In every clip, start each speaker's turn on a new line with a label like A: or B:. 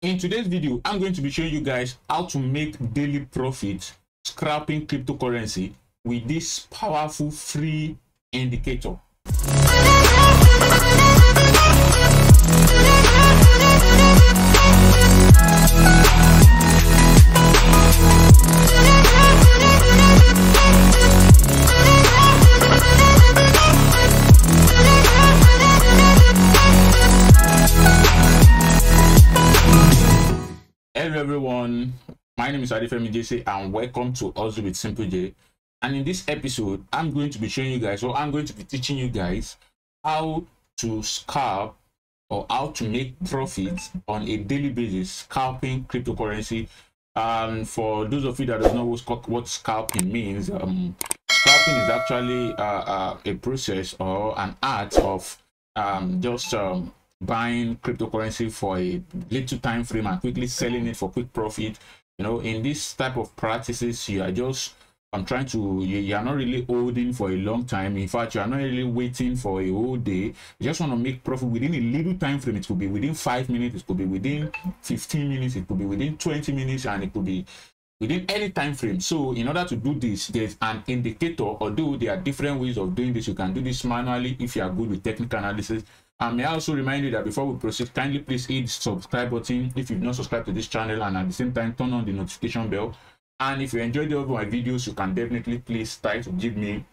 A: In today's video, I'm going to be showing you guys how to make daily profit scalping cryptocurrency with this powerful free indicator. Hello everyone, my name is Simplejay and welcome to Also with Simplejay. And in this episode, I'm going to be showing you guys, or I'm going to be teaching you guys how to scalp or how to make profits on a daily basis, scalping cryptocurrency. For those of you that don't know what scalping means, scalping is actually a process or an art of buying cryptocurrency for a little time frame and quickly selling it for quick profit. You know, in this type of practices, you are just you are not really holding for a long time. In fact, you are not really waiting for a whole day. You just want to make profit within a little time frame. It could be within 5 minutes, it could be within 15 minutes, it could be within 20 minutes, and it could be within any time frame. So in order to do this, there's an indicator. Although there are different ways of doing this, you can do this manually if you are good with technical analysis. And may I also remind you that before we proceed, kindly please hit the subscribe button if you've not subscribed to this channel, and at the same time turn on the notification bell. And if you enjoyed all of my videos, you can definitely please try to give me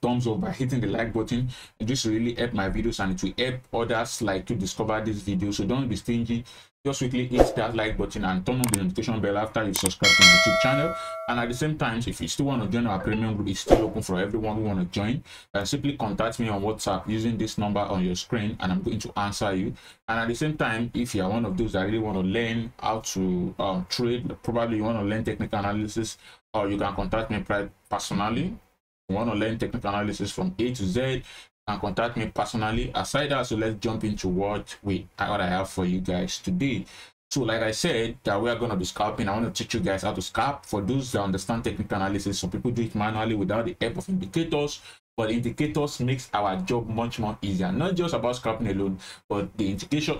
A: thumbs up by hitting the like button. This will really help my videos and it will help others like to discover this video. So don't be stingy, just quickly hit that like button and turn on the notification bell after you subscribe to my YouTube channel. And at the same time, if you still want to join our premium group, it's still open for everyone who want to join. Simply contact me on WhatsApp using this number on your screen and I'm going to answer you. And at the same time, if you are one of those that really want to learn how to trade, probably you want to learn technical analysis, or you can contact me personally. You want to learn technical analysis from A to Z, and contact me personally. Aside that, so let's jump into what I have for you guys today. So like I said, that we are going to be scalping. I want to teach you guys how to scalp. For those that understand technical analysis, some people do it manually without the help of indicators, but indicators makes our job much more easier. Not just about scalping alone, but the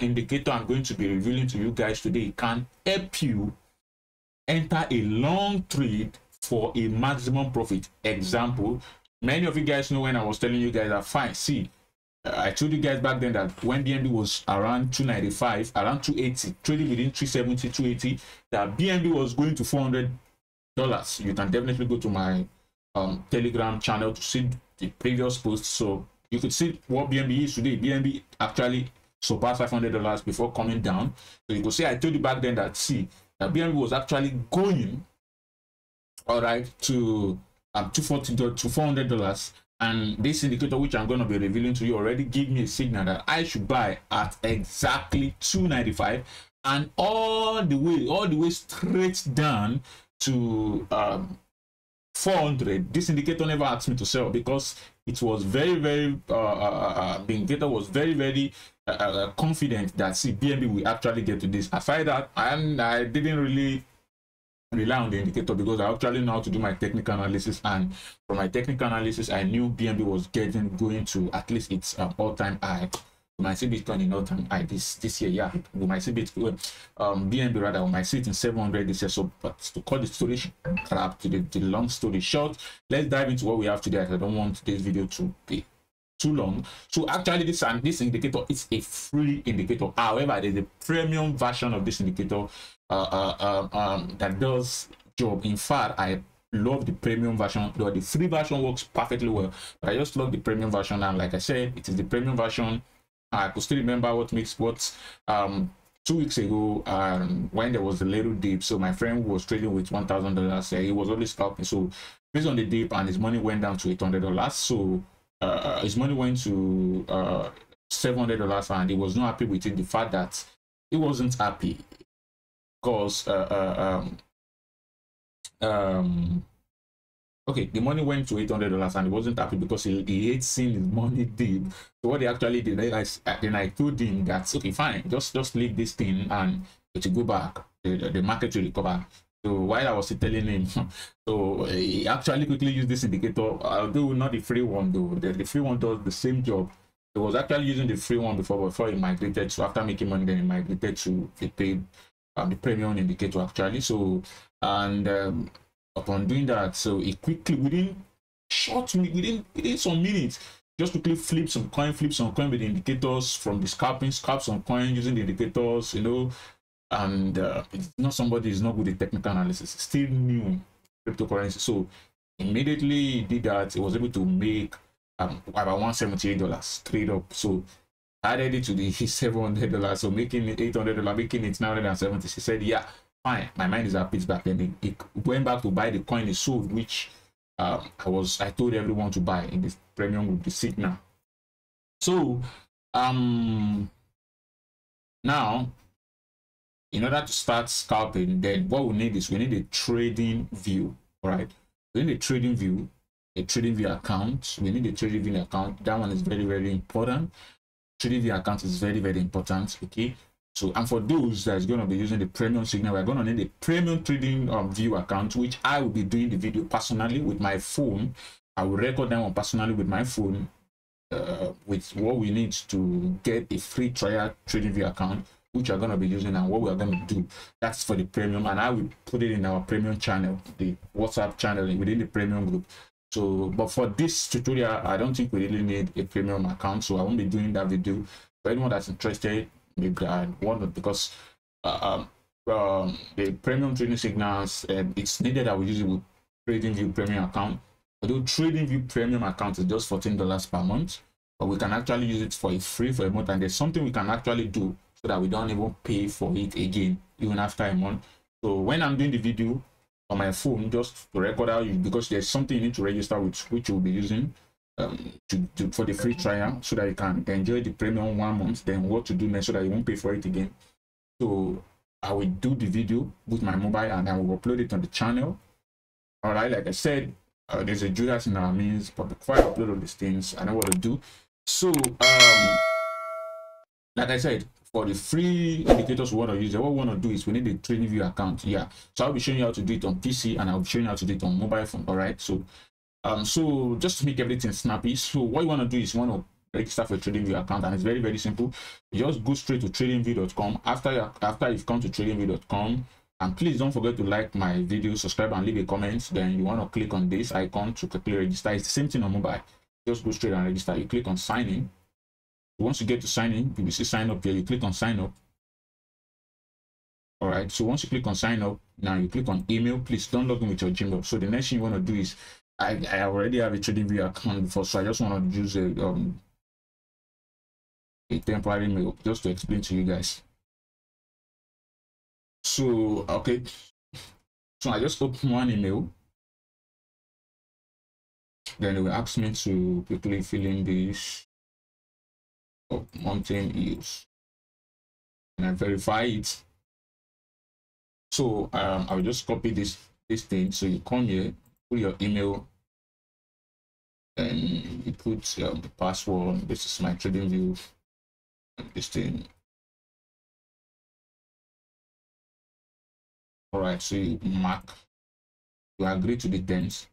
A: indicator I'm going to be revealing to you guys today can help you enter a long trade for a maximum profit. Example, many of you guys know when I was telling you guys that fine, see, I told you guys back then that when BNB was around 295, around 280, trading within 370, 280, that BNB was going to $400. You can definitely go to my Telegram channel to see the previous posts, so you could see what BNB is today. BNB actually surpassed $500 before coming down. So you could say I told you back then that see, that BNB was actually going to $240 to $400, and this indicator which I'm going to be revealing to you already give me a signal that I should buy at exactly 295 and all the way straight down to 400. This indicator never asked me to sell because it was very the indicator was very confident that see BNB will actually get to this. Aside that, I didn't really rely on the indicator because I actually know how to do my technical analysis, and from my technical analysis I knew BNB was going to at least its all-time high. We might see Bitcoin in all-time high this year. Yeah, we might see Bitcoin BNB rather, we might see it in 700 this year. So but to cut the story crap to the long story short, let's dive into what we have today. I don't want this video to be too long. So actually this indicator is a free indicator. However, there's a premium version of this indicator that does job. In fact, I love the premium version, though the free version works perfectly well, but I just love the premium version. And like I said, it is the premium version. I could still remember what 2 weeks ago when there was a little dip. So my friend was trading with $1,000. He was only scalping. So based on the dip, and his money went down to $800. So his money went to $700, and he was not happy with it. The fact that he wasn't happy because okay, the money went to $800 and he wasn't happy because he hates seeing his money dip. So what they actually did, then I told him that okay, fine, just leave this thing and it will go back. The market will recover. So while I was telling him, so he actually quickly used this indicator, although not the free one though. The free one does the same job. It was actually using the free one before it migrated to, after making money, then it migrated to the paid, the premium indicator actually. So, and upon doing that, so it quickly, within some minutes, just quickly flip some coin with the indicators from the scalp some coin using the indicators, you know. And it's not somebody is not good at technical analysis, it's still new cryptocurrency. So immediately did that, it was able to make about $178 straight up. So added it to the $700, so making it $800, making it 970. She said, yeah, fine, my mind is at peace back. Then it went back to buy the coin it sold, which I told everyone to buy in this premium group, the Signal. So now, in order to start scalping, then what we need is we need a trading view. All right, we need a trading view account. We need a trading view account. That one is very, very important. Trading view account is very, very important. Okay, so, and for those that is going to be using the premium Signal, we're going to need a premium trading view account, which I will be doing the video personally with my phone. I will record that one personally with my phone, with what we need to get a free trial trading view account, which are going to be using, and what we are going to do. That's for the premium, and I will put it in our premium channel, the WhatsApp channel within the premium group. So, but for this tutorial, I don't think we really need a premium account, so I won't be doing that video. For anyone that's interested, maybe I want, because the premium trading signals, it's needed that we use it with trading view premium account. Although trading view premium account is just $14 per month, but we can actually use it for free for a month, and there's something we can actually do so that we don't even pay for it again even after a month. So when I'm doing the video on my phone, just to record out, because there's something you need to register with, which you'll be using for the free trial, so that you can enjoy the premium 1 month, then what to do next so that you won't pay for it again. So I will do the video with my mobile and I will upload it on the channel. All right, like I said, there's a Judas in our means, but before I upload all these things, I know what to do. So like I said, for the free indicators we want to use, what we want to do is we need a trading view account. Yeah, so I'll be showing you how to do it on PC, and I'll be showing you how to do it on mobile phone. All right, so so just to make everything snappy, so what you want to do is you want to register for a trading view account, and it's very, very simple. You just go straight to tradingview.com. After you've come to tradingview.com, and please don't forget to like my video, subscribe, and leave a comment. Then you want to click on this icon to quickly register. It's the same thing on mobile. Just go straight and register. You click on sign in. Once you get to sign in, you will see sign up here. You click on sign up. All right, so once you click on sign up, now you click on email. Please don't log in with your Gmail. So the next thing you want to do is, I already have a trading view account before, so I just want to use a temporary mail just to explain to you guys. So okay, so I just open one email, then it will ask me to quickly fill in this mountain use, and I verify it. So I will just copy this thing. So you come here, put your email, and you put the password. This is my trading view. This thing. All right, so you mark, you agree to the terms.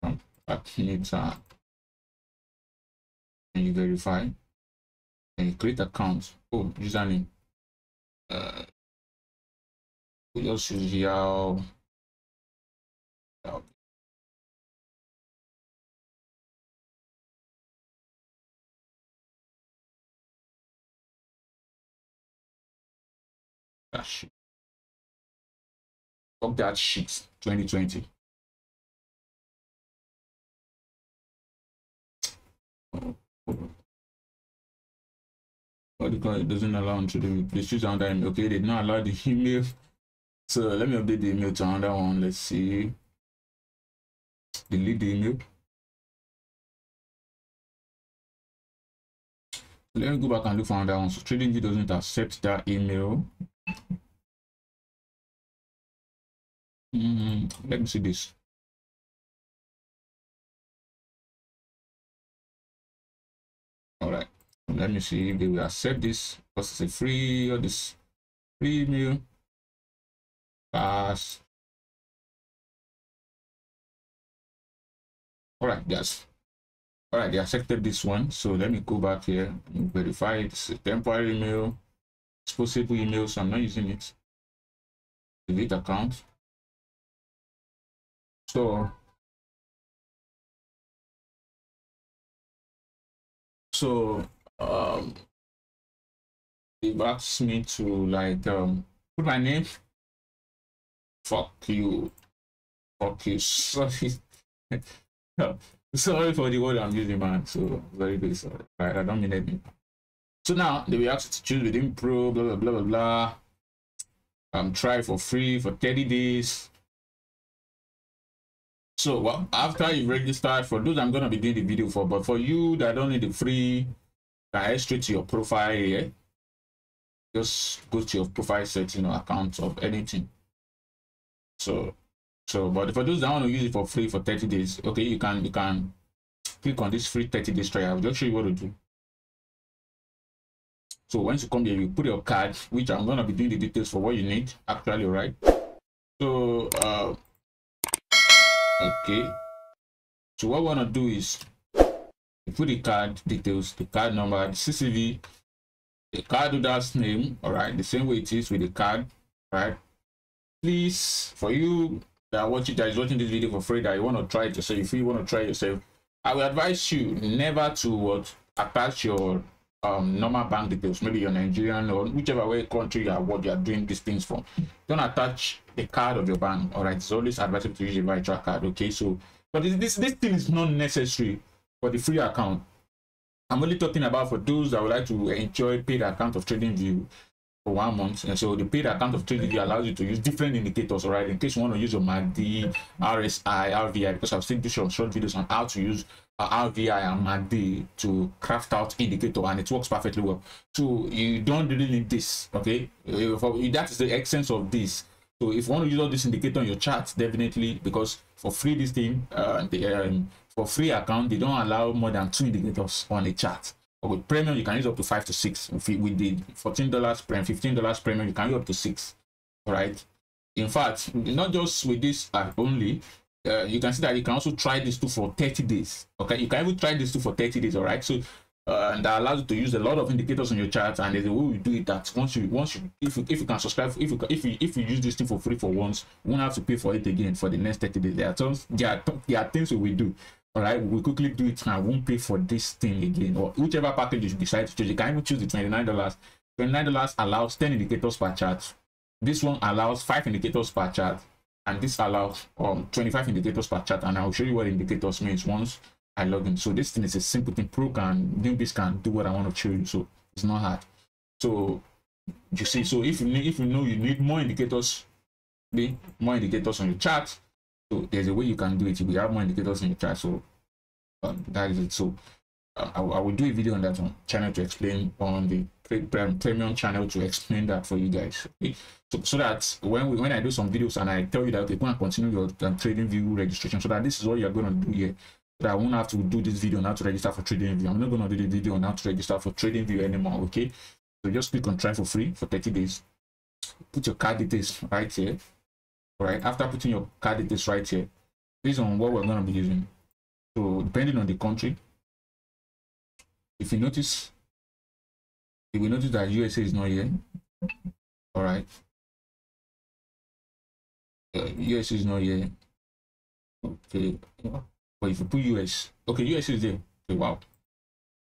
A: And you verify, and you create account. Oh, username. We just use your of that sheet 2020. What because it doesn't allow to do this use another email. Okay, they did not allow the email. So let me update the email to another one. Let's see. Delete the email. Let me go back and look for another one. So TradingView doesn't accept that email. Let me see this. All right, let me see if they will accept this, because it's a free, or this free email. Pass. All right, guys. All right, they accepted this one. So let me go back here and verify it's a temporary email, disposable email, so I'm not using it. Delete account. So it asks me to like put my name. Fuck you. Sorry. Sorry for the word I'm using, man. So very, very sorry. Right, I don't mean anything. So now they will ask you to choose within pro, blah blah blah blah blah. Try for free for 30 days. So well, after you register, for those I'm gonna be doing the video for, but for you that don't need the free, can head straight to your profile here. Just go to your profile setting or account of anything. So but for those that want to use it for free for 30 days, okay, you can click on this free 30 days trial. I'll just show you what to do. So once you come here, you put your card, which I'm gonna be doing the details for what you need actually, right? So okay, so what we want to do is you put the card details, the card number, the CCV, the card holder's name, all right, the same way it is with the card, right? Please, for you that is watching this video for free, that you want to try it yourself, if you want to try it yourself, I will advise you never to attach your normal bank details, maybe your Nigerian or whichever way country you are doing these things from. Don't attach the card of your bank. All right, it's always advisable to use a virtual card. Okay, so but this thing is not necessary for the free account. I'm only talking about for those that would like to enjoy paid account of TradingView for 1 month. And so the paid account of TradingView allows you to use different indicators, all right, in case you want to use your MACD, RSI, RVI, because I've seen short videos on how to use RVI and MACD to craft out indicator, and it works perfectly well. So you don't really need this, okay? That is the essence of this. So if you want to use all this indicator on your chart, definitely, because for free this thing, for free account, they don't allow more than 2 indicators on a chart. But with premium, you can use up to 5 to 6. With the $14 premium, $15 premium, you can use up to 6. All right. In fact, not just with this only, you can see that you can also try this too for 30 days. Okay, you can even try this too for 30 days. All right. So and that allows you to use a lot of indicators on your chart, and there's a way we do it that if you can subscribe, if you use this thing for free for once, you won't have to pay for it again for the next 30 days. There are things we do. All right, we quickly do it and I won't pay for this thing again, or whichever package you decide to choose. You can even choose the $29. $29 allows 10 indicators per chart. This one allows 5 indicators per chart, and this allows 25 indicators per chart. And I'll show you what indicators means once I log in. So this thing is a simple thing. Pro can newbies can do what I want to show you, so it's not hard. So you see, so if you know you need more indicators on your chart, so there's a way you can do it. We have more indicators in your chart, so that is it. So I will do a video on that channel to explain, on the premium channel to explain that for you guys. Okay? So that when I do some videos and I tell you that okay, go and continue your TradingView registration, so that this is what you're going to do here. So that I won't have to do this video on how to register for TradingView. I'm not going to do the video on how to register for TradingView anymore. Okay, so just click on try for free for 30 days. Put your card details right here. All right, after putting your card details right here, based on what we're going to be using, so depending on the country, if you notice, you will notice that USA is not here. All right, USA is not here. Okay, but if you put US, okay, US is there. Okay, wow,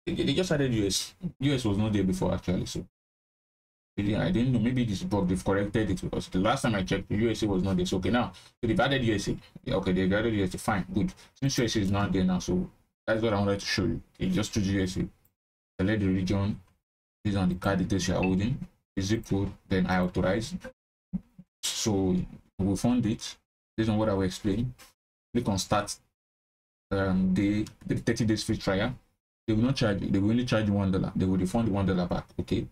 A: they just added US. US was not there before actually, so I didn't know. Maybe this bug they've corrected it, because the last time I checked, the USA was not there. So okay, now so they've added USA. Yeah, okay, they've added USA. Fine, good. Since USA is not there now, so that's what I wanted to show you. Okay, just choose USA. Select the region. This is on the card details you are holding. The zip code. Then I authorize. So we'll fund it. Based on what I will explain. Click on start. The 30 days free trial. They will not charge you. They will only charge you $1. They will refund the $1 back. Okay.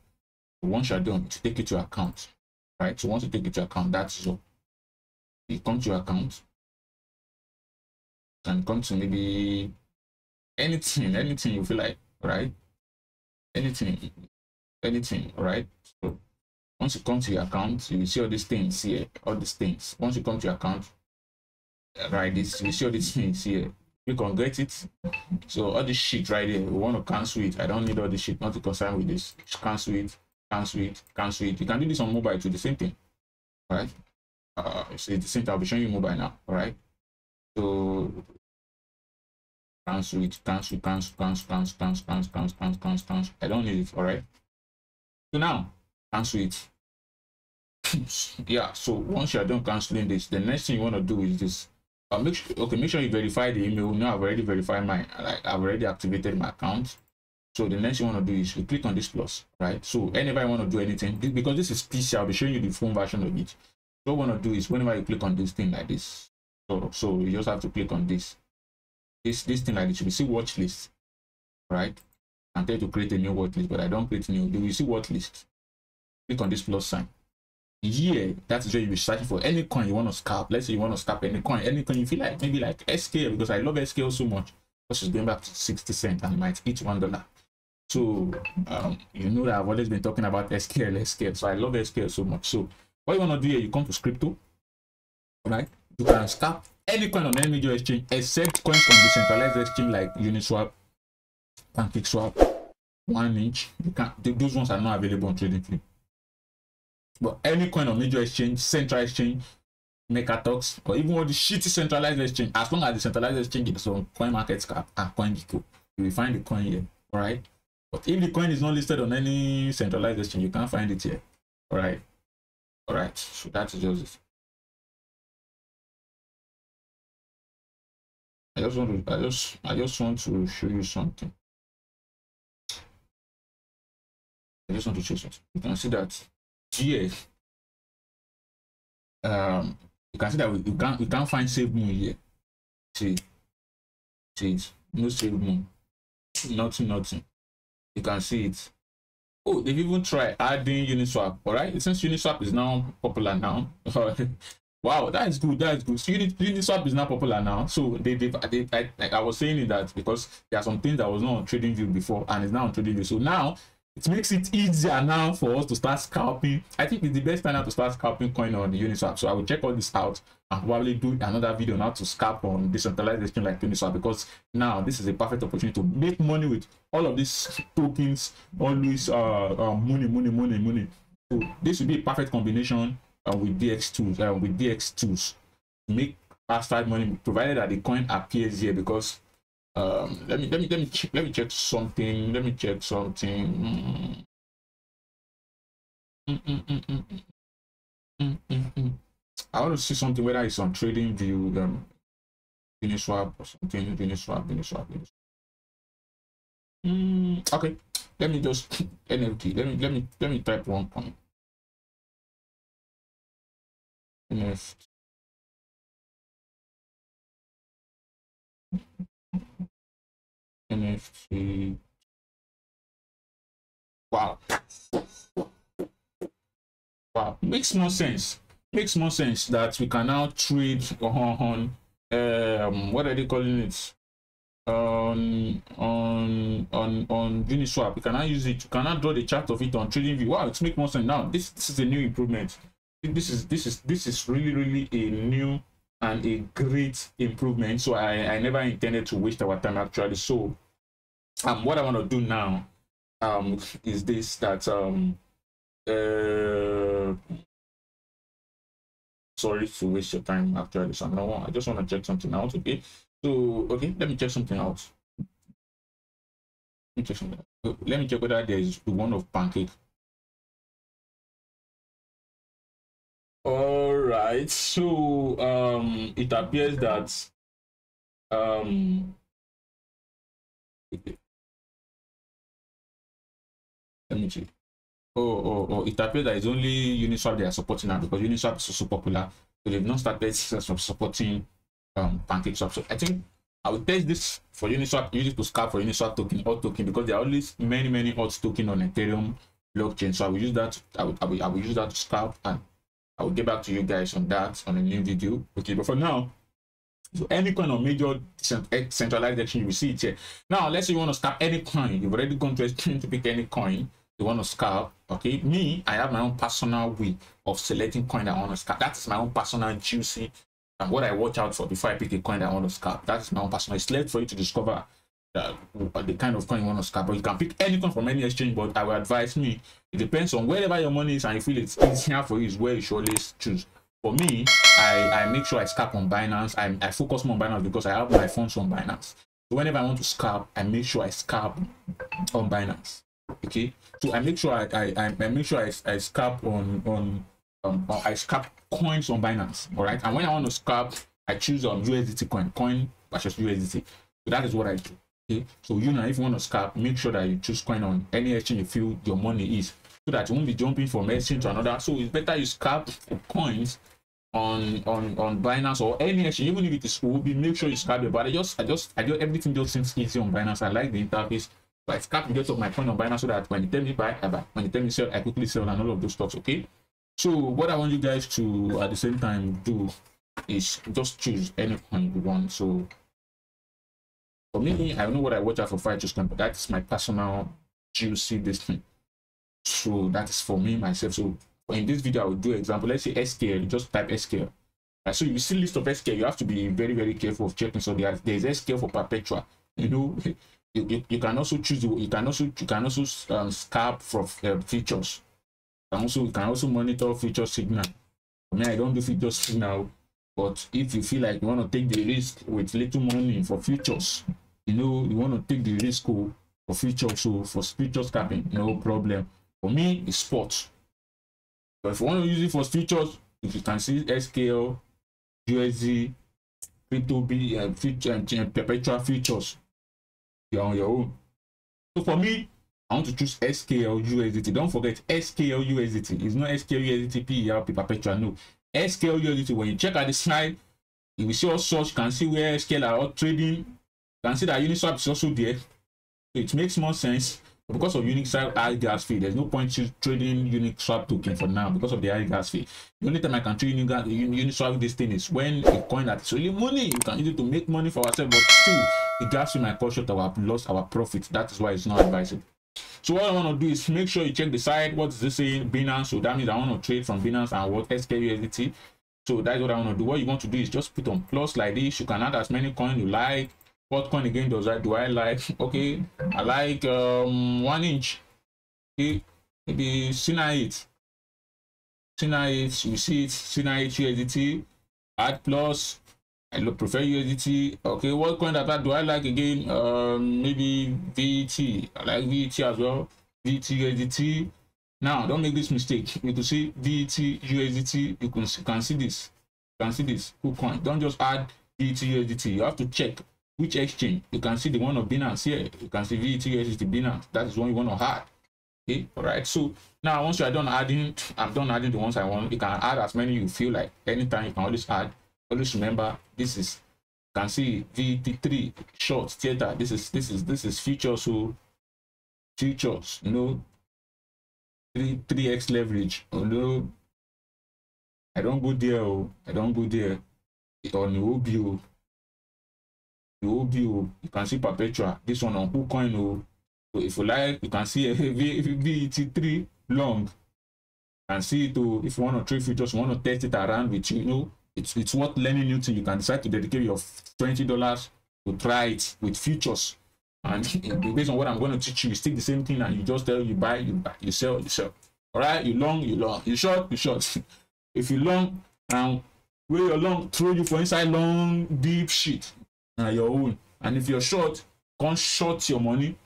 A: Once you're done, to take it to your account, right? So once you take it to your account, that's all. You come to your account and come to maybe anything you feel like, right? Anything, right? So once you come to your account, you see all these things here, all these things. Once you come to your account, right, you see all these things here. click on get it. So all this shit right there, we want to cancel it. I don't need all this shit, not to concern with this. Just cancel it, cancel it, cancel it. You can do this on mobile too, the same thing. All right. So it's the same thing. I'll be showing you mobile now. All right. So cancel it, cancel, cancel, cancel, cancel, cancel, cancel, cancel, cancel, cancel, cancel. I don't need it. All right. So now cancel it. Yeah. So once you're done canceling this, the next thing you want to do is this. Make sure you verify the email. Now I've already verified mine. I've already activated my account. So the next thing you want to do is you click on this plus, right? So whenever you want to do anything, because this is PC, I'll be showing you the phone version of it. So what you want to do is whenever you click on this thing like this, so you just have to click on this thing like this. You will see watch list, right? I'm trying to create a new watch list, but I don't create new. You will see watch list. Click on this plus sign. Yeah, that's where you'll be searching for any coin you want to scalp. Let's say you want to scalp any coin you feel like, maybe like SKL, because I love SKL so much. Because it's going back to 60 cents and it might eat $1. So you know that I've always been talking about SKL. So I love SKL so much. So what you want to do here, you come to crypto, right? You can scalp any coin on any major exchange except coins from decentralized exchange like Uniswap, PancakeSwap, 1inch. You can't, those ones are not available on TradingView. But any coin on major exchange, central exchange, Mekatox, or even all the shitty centralized exchange, as long as the centralized exchange is on CoinMarketCap and CoinGecko, you will find the coin here. All right. But if the coin is not listed on any centralized exchange, you can't find it here. All right. All right. So that's just it. I just want to show you something. I just want to show something. You can see that here. You can see that we can't find save moon here. See it. No save moon. Nothing. You can see it. Oh, they've even tried adding Uniswap. All right, since Uniswap is now popular now. Wow, that's good. So Uniswap is now popular now. So like I was saying that because there are some things that was not on TradingView before and is now on TradingView. So now it makes it easier now for us to start scalping. I think it's the best time now to start scalping coin on the Uniswap. So I will check all this out and probably do another video now to scalp on decentralized exchange like Uniswap, because now this is a perfect opportunity to make money with all of these tokens, always money. So this will be a perfect combination with DX tools to make fast money, provided that the coin appears here. Because let me check something. I want to see something, whether it's on TradingView, Uniswap or something. Uniswap. Okay, let me just NFT. Let me type one coin. NFT. Wow, makes more sense that we can now trade on what are they calling it, on Uniswap. We cannot use it. You cannot draw the chart of it on TradingView. Wow, it makes more sense now. This is a new improvement. This is really a new and a great improvement. So I never intended to waste our time actually. So what I want to do now is this, that sorry to waste your time actually. So I just want to check something out. Okay, so let me check something out. Let me check whether there is one of Pancake. All right, so it appears that let me check. Oh, it appears that it's only Uniswap they are supporting now, because Uniswap is so popular. So they've not started supporting PancakeSwap. So I think I will test this for Uniswap, use it to scalp for Uniswap token, alt token, because there are always many alt token on Ethereum blockchain. So I will use that. I will use that to scalp, and I will get back to you guys on that on a new video. Okay, but for now, so any coin of major centralized exchange, you will see it here. Now, let's say you want to scalp any coin. You've already gone to exchange to pick any coin you want to scalp. Okay, me, I have my own personal way of selecting coin I want to scalp. That's my own personal juicy and what I watch out for before I pick a coin that I want to scalp. That is my own personal. It's left for you to discover the kind of coin you want to scalp. But you can pick any coin from any exchange, but I will advise me, it depends on wherever your money is and you feel it's easier for you is where you should always choose. For me, I make sure I scalp on Binance. I focus more on Binance because I have my funds on Binance. So whenever I want to scalp, I make sure I scalp on Binance. Okay, so I make sure I make sure I scalp on I scalp coins on Binance. All right, and when I want to scalp, I choose USDT coin versus USDT. So that is what I do. Okay, so you know, if you want to scalp, make sure that you choose coin on any exchange you feel your money is, so that you won't be jumping from exchange to another. So it's better you scalp coins on Binance or any exchange, even if it is OB. Make sure you scalp it. But I just everything just seems easy on Binance. I like the interface. So I scalp the of my coin on Binance so that when they tell me buy, I buy. When they tell me sell, I quickly sell, and all of those stocks. Okay. So what I want you guys to at the same time do is just choose any coin you want. So for me, I know what I watch out for fire choose coin, but that's my personal juicy this thing. So that is for me myself. So in this video, I will do example. Let's say SKL. Just type SKL. Right, so you see list of SKL. You have to be very, very careful of checking. So there's SKL for perpetual. You know, you can also choose. You can also scalp for features. You can also monitor feature signal. I mean, I don't do feature signal, but if you feel like you want to take the risk with little money for futures, you know, you want to take the risk for futures. So for future scalping, no problem. For me, it's sports. But if you want to use it for futures, if you can see SKL, USD, crypto B, perpetual futures, you're on your own. So for me, I want to choose SKL USDT. Don't forget SKL USDT. It's not SKL USDT PERP perpetual. No, SKL USDT. When you check at the slide, you will see all sorts. You can see where SKL are all trading. You can see that Uniswap is also there. So it makes more sense. Because of Uniswap high gas fee, there's no point trading Uniswap token for now because of the high gas fee. The only time I can trade Uniswap this thing is when a coin that is really money. You can use it to make money for ourselves, but still the gas fee might cut short our lost our profit. That is why it's not advisable. So what I want to do is make sure you check the site. What is this saying? Binance. So that means I want to trade from Binance and what SKUSDT. So that's what I want to do. What you want to do is just put on plus like this. You can add as many coins you like. What coin again do I like? Okay, I like 1 inch. Okay, maybe C98. C98, you see it, C98 USDT. Add plus. I prefer USDT. Okay, what coin that do I like again? Maybe VET. I like VET as well. VET USDT. Now, don't make this mistake. You can see VET USDT. You can see this. You can see this. Cool coin. Don't just add VET USDT. You have to check which exchange. You can see the one of Binance here. You can see VET USDT Binance. That is one you want to add. Okay, all right. So now once you are done adding, I'm done adding the ones I want. You can add as many you feel like. Anytime you can always add. Always remember this is, you can see VT3 short theater. This is futures. So futures, you know, 3x leverage. Oh no, I don't go there. Oh, I don't go there. On the OBO, you can see perpetual. This one on KuCoin. Oh, so if you like, you can see a VT3 long. You can see it. Oh, if you want to trade futures, you want to test it around with you, you know. It's worth learning new thing. You can decide to dedicate your $20 to try it with futures, and based on what I'm going to teach you, you stick the same thing and you just tell you buy, you sell, you sell. All right, you long, you short, you short. If you long, now where you're long, throw you for inside long deep shit. Now your own. And if you're short, can't short your money.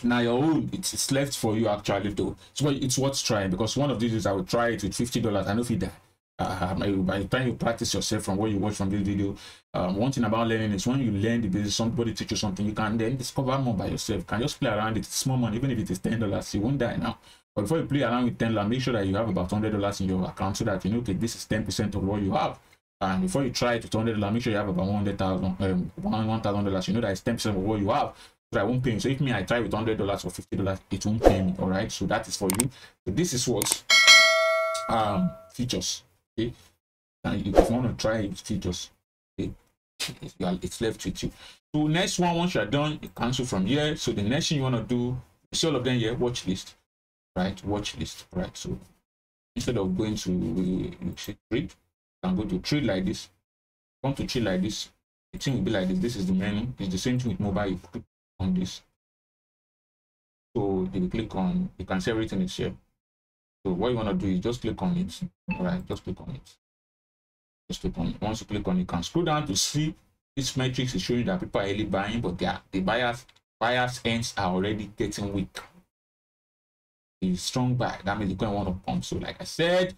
A: Now your own. It's left for you actually though. So it's worth trying, because one of these days I will try it with $50. I know if you die. By the time you practice yourself from what you watch from this video, one thing about learning is when you learn the business, somebody teach you something, you can then discover more by yourself. You can just play around it. It's small money, even if it is $10, you won't die now. But before you play around with $10, make sure that you have about $100 in your account, so that you know, okay, this is 10% of what you have. And before you try it with $100, make sure you have about $1,000. You know that it's 10% of what you have, so I won't pay you. So if I try with $100 or $50, it won't pay me. All right, so that is for you. So this is what features. Okay, and if you want to try it, features, okay, it's left with you. So next one, once you're done, you cancel from here. So the next thing you want to do, see all of them here, watch list, right? Watch list, right? So instead of going to trade, you can go to trade like this. want to chill like this, the thing will be like this. This is the menu. It's the same thing with mobile. You click on this, so you click on, you can see everything is here. So what you want to do is just click on it. All right, just click on it. Just click on it. Once you click on it, you can scroll down to see this metrics is showing that people are really buying, but the buyers ends are already getting weak. It's strong buy. That means the coin want to pump. So like I said,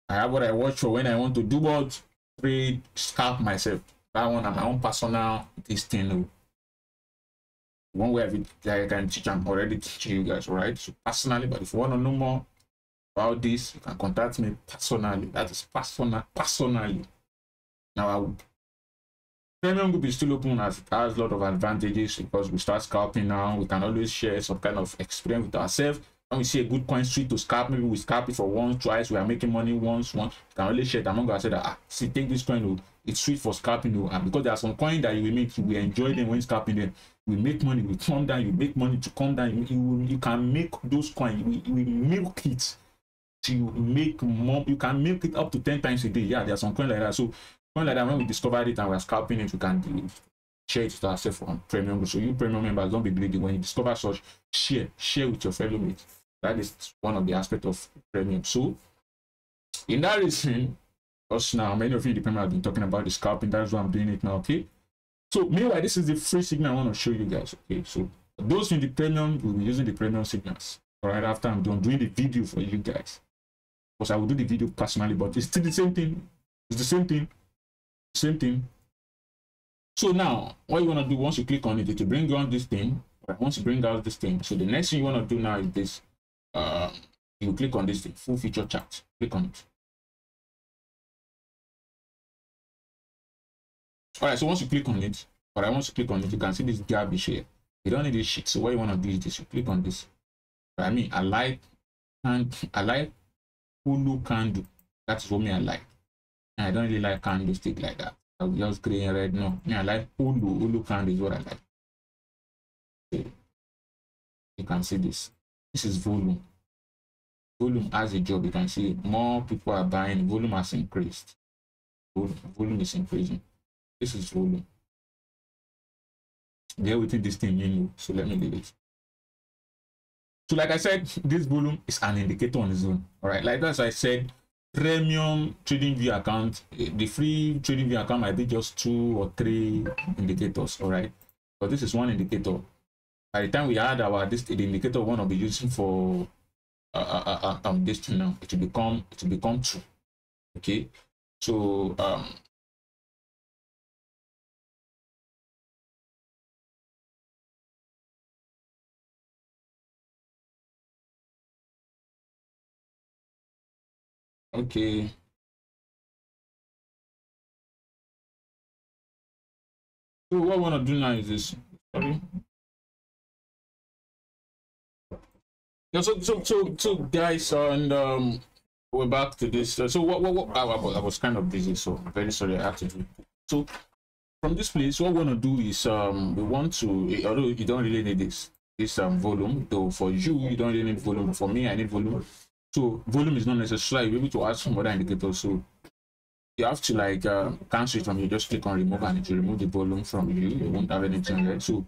A: I have what I watch for when I want to do what, trade, scalp myself. That one on my own personal this thing. One way I can teach, I'm already teaching you guys, right? So personally, but if you want to know more about this, you can contact me personally. That is personally. Now, Premium group is still open, as it has a lot of advantages because we start scalping now. We can always share some kind of experience with ourselves. When we see a good coin street to scalp, maybe we scalp it for once, twice, we are making money once, we can always share it among ourselves that, see, take this coin, it's sweet for scalping, and because there are some coins that you will make, you will enjoy them when scalping them. We make money, we come down, you make money to come down, you can make those coins, you will milk it to make more. You can milk it up to 10 times a day. Yeah, there are some coins like that. So coins like that, when we discovered it and we're scalping it, we can share it to ourselves on Premium. So you Premium members, don't be greedy. When you discover such, share with your fellow mates. That is one of the aspects of Premium. So in that reason, us now, many of you in the Premium have been talking about the scalping. That's why I'm doing it now. Okay. So meanwhile, this is the free signal I want to show you guys. Okay. So those in the Premium will be using the Premium signals. All right. After I'm done doing the video for you guys, because I will do the video personally, but it's still the same thing. It's the same thing. Same thing. So now, what you want to do once you click on it, it will bring you on this thing. Right? Once you bring out this thing, so the next thing you want to do now is this. You click on this thing, full feature chart. Click on it. All right. So once you click on it, once you click on it, you can see this garbage here. You don't need this shit. So what you want to do is this. You click on this. I mean, I like Hulu candle. That's what me I like. And I don't really like candlestick like that. I'll just green and red. No, me I like Hulu candle is what I like. Okay. You can see this. This is volume. Volume has a job. You can see more people are buying. Volume has increased. Volume is increasing. This is volume. They're within this thing, you know. So let me leave it. So like I said, this volume is an indicator on its own. All right, like as I said, Premium trading view account, the free trading view account might be just 2 or 3 indicators. All right, but this is one indicator. By the time we add our the indicator we want to be using for this thing now, it will become 2. Okay, so okay. So what I want to do now is this. Sorry. Yeah, so guys, and we're back to this. So what I was kind of busy, so I'm very sorry I had to do. So from this place, what we want to do is we want to, although you don't really need this volume, though for you don't really need volume, but for me I need volume. So volume is not necessary. You're able to add some other indicators. So you have to like cancel it from you. Just click on remove and it will remove the volume from you. You won't have anything there. So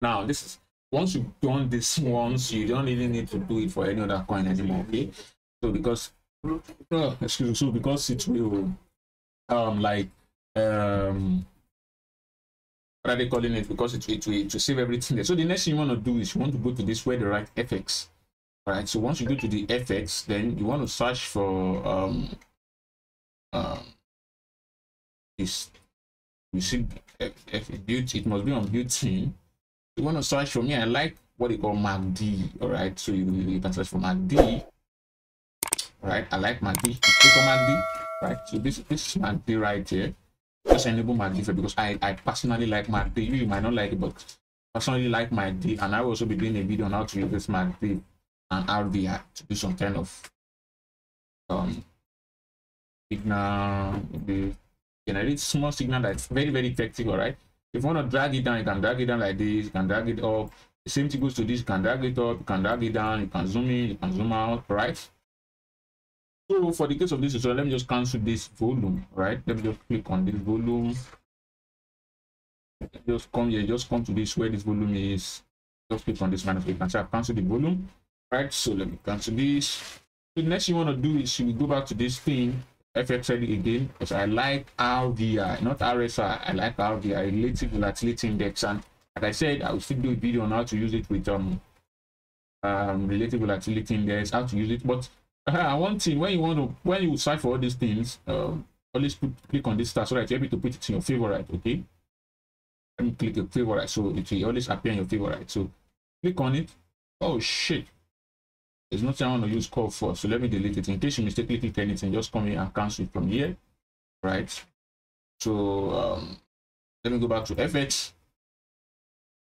A: now this is, once you've done this once, you don't really need to do it for any other coin anymore. Okay. So because excuse me, so because it will what are they calling it? Because it will save everything there. So the next thing you want to do is you want to go to this where they write FX. All right. So once you go to the FX, then you want to search for this. You see, it must be on built-in. You want to search for me. I like what they call MACD. All right. So you can search for MACD. All right. I like MACD. You click on MACD. Right. So this is MACD right here. Just enable MACD because I personally like MACD. You might not like it, but personally like MACD, and I will also be doing a video on how to use this MACD and RVI to do some kind of signal, generate small signal that's very, very effective. All right. If you want to drag it down, you can drag it down like this. You can drag it up. The same thing goes to this. You can drag it up. You can drag it down. You can zoom in. You can zoom out. Right. So for the case of this, so let me just cancel this volume, right? Let me just click on this volume. Just come here, just come to this where this volume is. Just click on this minus. You can say I've canceled the volume, right? So let me cancel this. The next you want to do is you go back to this thing, FX again, because I like RVI, not RSI. I like RVI, relative volatility index, and like I said, I will still do a video on how to use it with relative volatility index, how to use it. But one thing, when you search for all these things, always click on this star so that you're able to put it in your favorite. Okay, let me click a favorite so it will always appear in your favorite. So click on it. Oh shit, there's nothing I want to use call for, so let me delete it. In case you mistakenly click anything, just come here and cancel it from here, right? So let me go back to FX.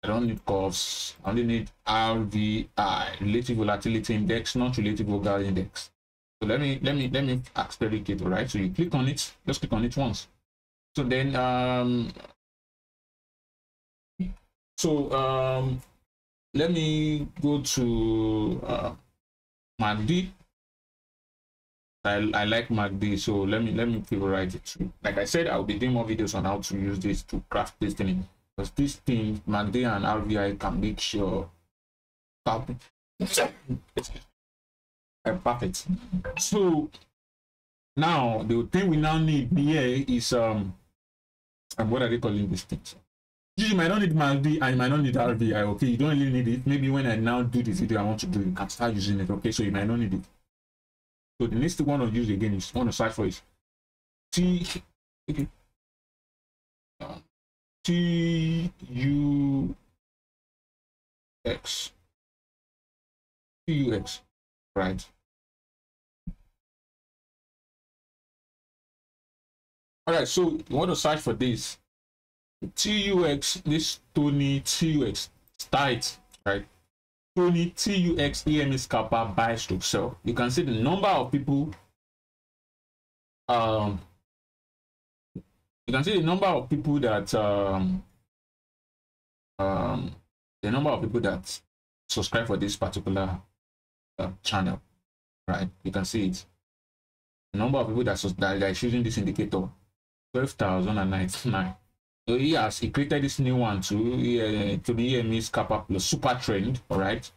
A: I don't need curves. I only need RVI, relative volatility index, not relative volatility index. So let me accelerate it. All right, so you click on it, just click on it once. So then let me go to MACD. I like MACD, so let me favorite it too. Like I said, I'll be doing more videos on how to use this to craft this thing, because this thing, MACD and RVI, can make sure perfect. So now the thing we now need here is what are they calling these things? You might not need MACD and you might not need RVI. Okay, you don't really need it. Maybe when I now do this video I want to do, you can start using it. Okay, so you might not need it. So the next one to use again is want to search for is TUX, right? All right, so you want to search for this TUX, this Tony TUX, start, right? Tony TUX EMA scalper buy stroke sell. You can see the number of people. You can see the number of people that subscribe for this particular channel, right? You can see it. The number of people that is using this indicator, 12,099. So he created this new one to the EMA scalper plus super trend. All right,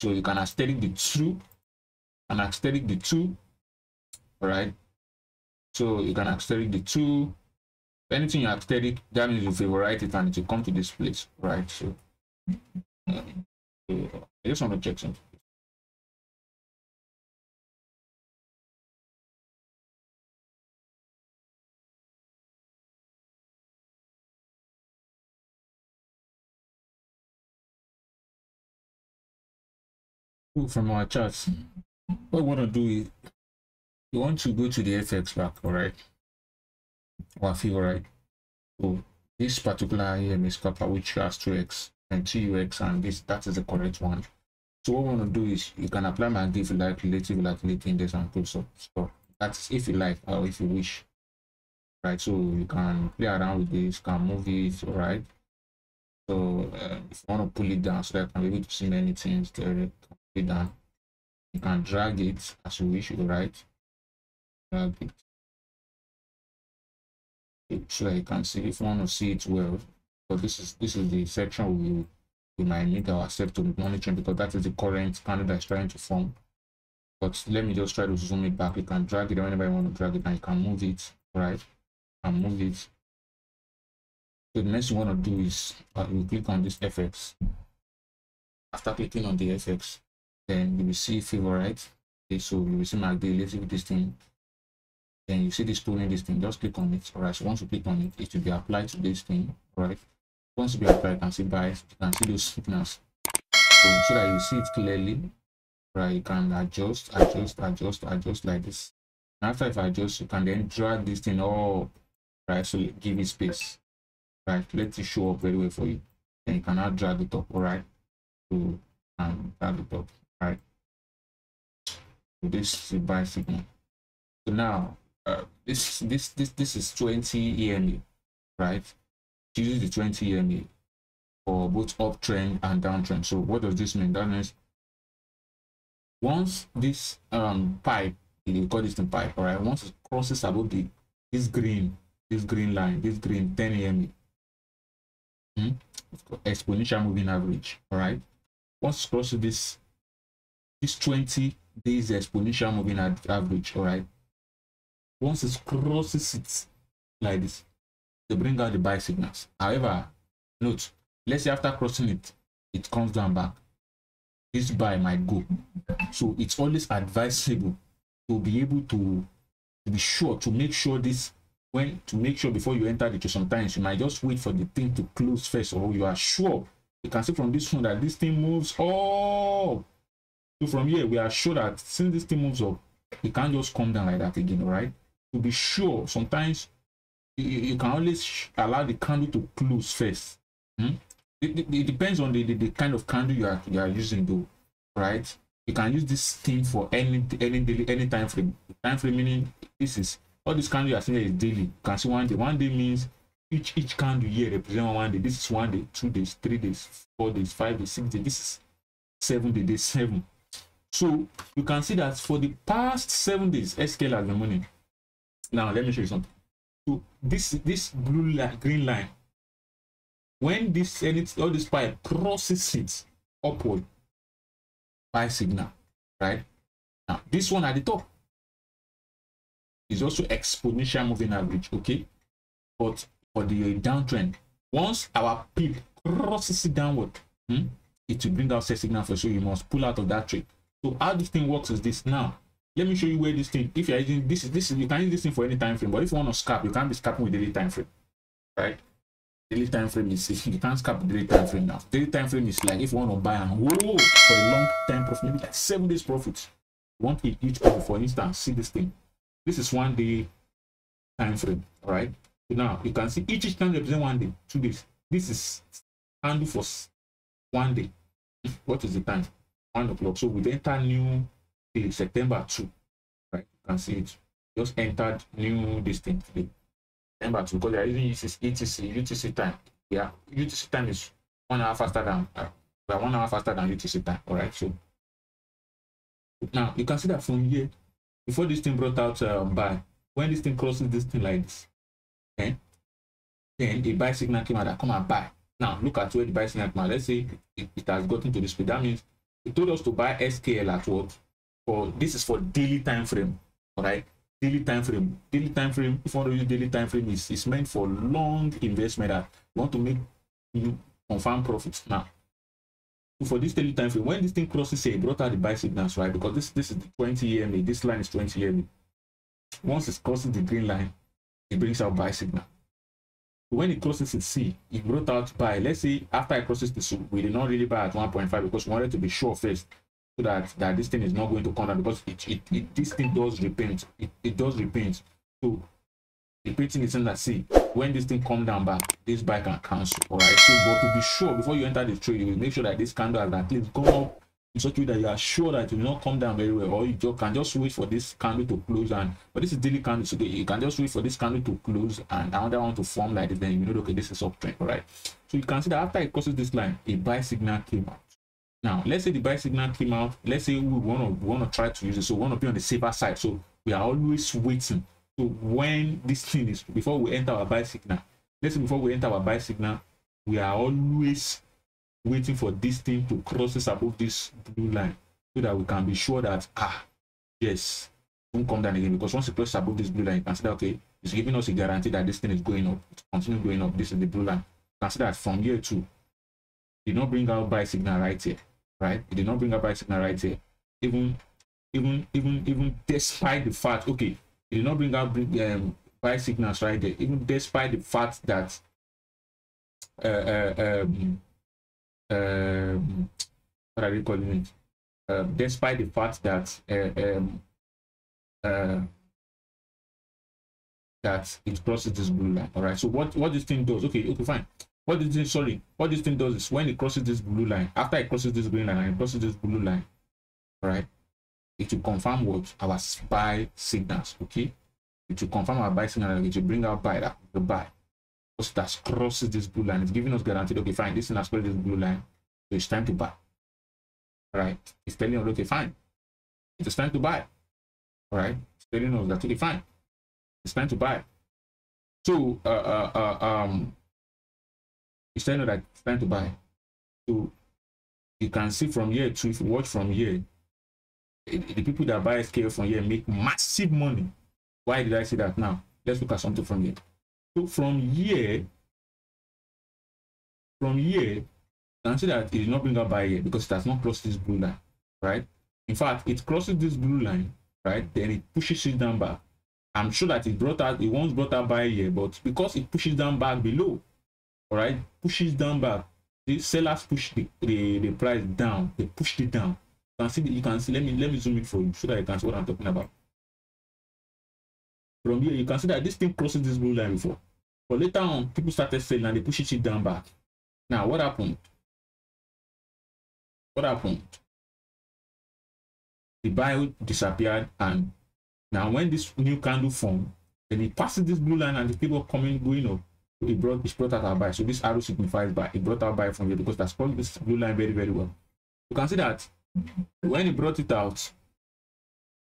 A: so you can aesthetic the two and aesthetic the two. All right, so you can aesthetic the two. Anything you aesthetic, that means you favorite it and it will come to this place, right? So I just want to check something. From our charts, what we want to do is you want to go to the FX back, all right, or favorite. So this particular EMA scalper, which has 2x and TUX, and that is the correct one. So what we want to do is you can apply MACD if you like, relative volatility index and close up. So that's if you like or if you wish, right? So you can play around with this, can move it, all right? So if you want to pull it down so that I can be able to see many things there, it down, you can drag it as you wish, all right? Drag it so that you can see if you want to see it well. So this is the section we might need ourselves to monitor, because that is the current candle that is trying to form. But let me just try to zoom it back. You can drag it whenever you want to drag it, and you can move it, right? And move it. So the next thing you want to do is you click on this FX. After clicking on the FX, then you will see favorite. Okay, so you will see MACD, let's see this thing. Then you see this tool in this thing, just click on it. All right, so once you click on it, it will be applied to this thing. All right, once you be applied, you can see buys, you can see those signals, so that you see it clearly, right? You can adjust like this. And after if I adjust, you can then drag this thing up, right? So give it space, right? Let it show up very well for you. Then you can now drag it up, all right? So drag it up, right? So this is the buy signal. So now this is 20 EMA, right? Uses the 20 EMA for both uptrend and downtrend. So what does this mean? That means once this pipe you call this thing pipe. All right, once it crosses above this green line, this green 10 EMA, exponential moving average. All right, once it crosses this 20 days exponential moving average. All right, once it crosses it like this, they bring out the buy signals. However, note, let's say after crossing it, it comes down back, this buy might go. So it's always advisable to be able to be sure, to make sure before you enter the trade. Sometimes you might just wait for the thing to close first, or you are sure. You can see from this one that this thing moves up. So from here, we are sure that since this thing moves up, it can't just come down like that again. All right, to be sure, sometimes you can always allow the candle to close first. It depends on the kind of candle you are using, though, right? You can use this thing for any daily, any time frame. Time frame meaning this is all this candle you are seeing here is daily. You can see 1 day. 1 day means each candle here represents 1 day. This is 1 day, 2 days, 3 days, 4 days, 5 days, 6 days. This is 7 days, 7. So you can see that for the past 7 days, SQL has been money. Now let me show you something. So this blue line, green line, when all this pipe crosses it upward, buy signal, right? Now this one at the top is also exponential moving average, okay? But for the downtrend, once our peak crosses it downward, it will bring out a signal for, so you must pull out of that trade. So how this thing works is this. Now let me show you where this thing, if you're using this is you can use this thing for any time frame, but if you want to scalp, you can't be scalping with daily time frame, right? Daily time frame is, you can't scalp daily time frame. Now daily time frame is like if you want to buy and whoa for a long time profit, maybe like 7 days profit, you want each profit. For instance, see this thing, this is 1 day time frame. All right, so now you can see each candle represent 1 day, 2 days. This is candle for 1 day. What is the time? 1 o'clock. So we enter new day, September 2, right? You can see it just entered new distinct today, September 2, because they are using UTC time. Yeah, UTC time is 1 hour faster than we are 1 hour faster than UTC time. All right, so now you can see that from here, before this thing brought out buy, when this thing crosses this thing like this, okay, then a buy signal came out that come and buy. Now look at where the buy signal came out. Let's say it has gotten to this speed. That means it told us to buy SKL at what? For this is for daily time frame. All right, daily time frame. Daily time frame, if you want to use daily time frame, is meant for long investment that you want to make confirm profits. Now for this daily time frame, when this thing crosses here, it brought out the buy signals, right? Because this is the 20 EMA, this line is 20 EMA. Once it crosses the green line, it brings out buy signal. When it crosses it C, it brought out buy. Let's say after it crosses the C, we did not really buy at 1.5 because we wanted to be sure first, so that this thing is not going to come down, because this thing does repaint. It does repaint. So repeating is in that, see, when this thing come down back, this buy can cancel. All right, so but to be sure, before you enter the trade, you will make sure that this candle has at least gone up in such a way that you are sure that it will not come down very well, or you can just wait for this candle to close. And but this is daily candle, so you can just wait for this candle to close and another one to form like this, then you know, okay, this is uptrend. All right, so you can see that after it crosses this line, a buy signal came out. Now let's say the buy signal came out, let's say we want to try to use it, so we want to be on the safer side, so we are always waiting. So when this thing is, before we enter our buy signal, let's say before we enter our buy signal, we are always waiting for this thing to cross above this blue line, so that we can be sure that yes, it won't come down again. Because once it crosses above this blue line, you can see that, okay, it's giving us a guarantee that this thing is going up, it's continue going up. This is the blue line. You can see that from here too, it did not bring out buy signal right here, right? It did not bring out buy signal right here, even despite the fact, okay, it did not bring out buy signals right there, even despite the fact that what are you calling it? Despite the fact that that it crosses this blue line. All right, so what this thing does, okay, fine. What this thing does is when it crosses this blue line, after it crosses this green line and it crosses this blue line, all right, it will confirm what our buy signals. Okay, it will confirm our buy signal, and it will bring out buy, that the buy, because that crosses this blue line. It's giving us guaranteed, okay, fine, this thing has crossed this blue line, so it's time to buy. All right, it's telling us, okay, fine, it is time to buy. All right, it's telling us that okay, fine, it's time to buy. So it's telling us that it's time to buy. So you can see from here too, if you watch from here, the people that buy scale from here make massive money. Why did I say that now? Let's look at something from here. So from here, you can see that it did not bring up buy here because it has not crossed this blue line, right? In fact, it crosses this blue line, right? Then it pushes it down back. I'm sure that it once brought out buy here, but because it pushes down back below, all right, pushes down back, the sellers push the price down. They pushed it down. You can see. Let me zoom it for you so that you can see what I'm talking about. From here, you can see that this thing crosses this blue line before, but later on, people started selling and they pushed it down back. Now, what happened? The buy disappeared, and now when this new candle formed, then it passes this blue line and the people going up. It brought out our buy. So this arrow signifies buy. It brought our buy from here because that's crossed this blue line very, very well. You can see that when it brought it out,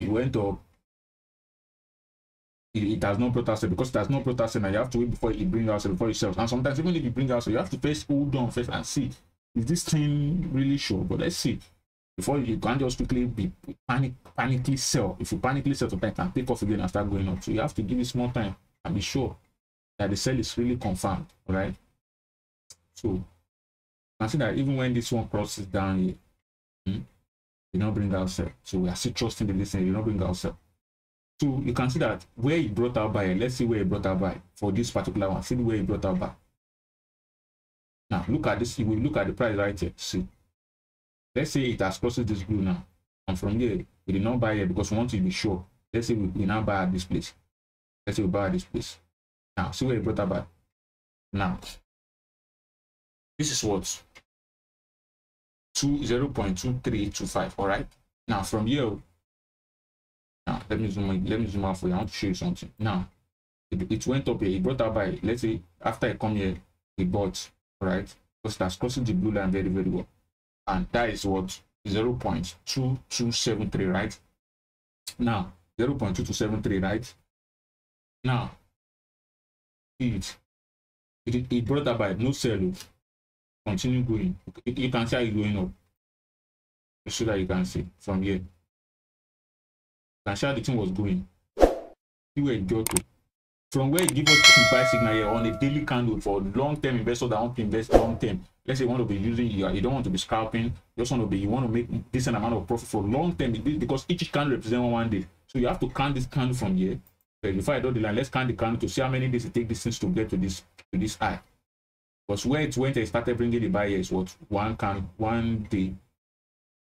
A: it went up. It has not brought out, because it has not brought out, now you have to wait before it brings out before it sells. And sometimes even if you bring out, you have to first hold on first and see, is this thing really sure? But let's see. Before you can't just quickly panically sell. If you panically sell, sometimes it can take off again and start going up. So you have to give it small time and be sure that the sell is really confirmed. All right. So you can see that even when this one crosses down here, you don't bring out sell. So we are still trusting the listener, you don't bring out sell. So you can see that where it brought out buy. Let's see where it brought out buy for this particular one. See where it brought out buy. Now look at this. If we look at the price right here, see. Let's say it has crossed this blue now, and from here we did not buy here because we want to be sure. Let's say we now buy at this place. Let's say we buy at this place. Now see where it brought out buy. Now this is what 0.2325. All right. Now from here. Now let me zoom out for you. I want to show you something. Now it went up here, it brought out by, let's say after I come here, it bought, right? Because that's crossing the blue line very, very well. And that is what 0.2273, right? Now 0.2273, right? Now it brought out by no sell, continue going. You can see how it's going up so that you can see from here. And see how the thing was going. See where it got to. From where it gives us the buy signal here on a daily candle for long-term investors that want to invest long-term. Let's say you want to be using, you don't want to be scalping, you want to make decent amount of profit for long-term because each candle represents one day. So you have to count this candle from here. So before I do the line, let's count the candle to see how many days it takes this thing to get to this high. Because where it went, it started bringing the buy here is what? One day.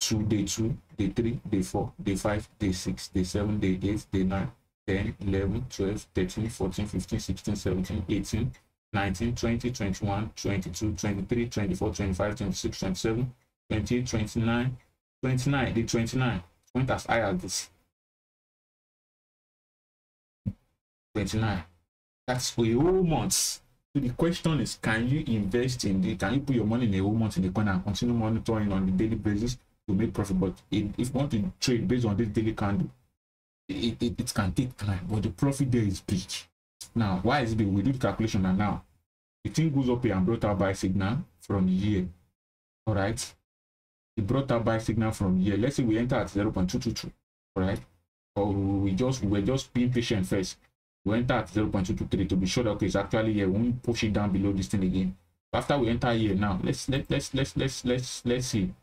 A: 2, day 2, day 3, day 4, day 5, day 6, day 7, day 8, day 9, 10, 11, 12, 13, 14, 15, 16, 17, 18, 19, 20, 21, 22, 23, 24, 25, 26, 27, 28, 29, 29, day 29. Went as high as this. 29. That's for a whole month. So the question is, can you invest in the, can you put your money in a whole month in the corner and continue monitoring on the daily basis to make profit? But if you want to trade based on this daily candle, it can take time, but the profit there is big. Now, why is it big? We do the calculation, and now the thing goes up here and brought out buy signal from here. All right, it brought out buy signal from here. Let's say we enter at 0.222. All right, or we're just being patient first. We enter at 0.223 to be sure that okay, it's actually here. We won't push it down below this thing again. After we enter here now, let's see. Let's see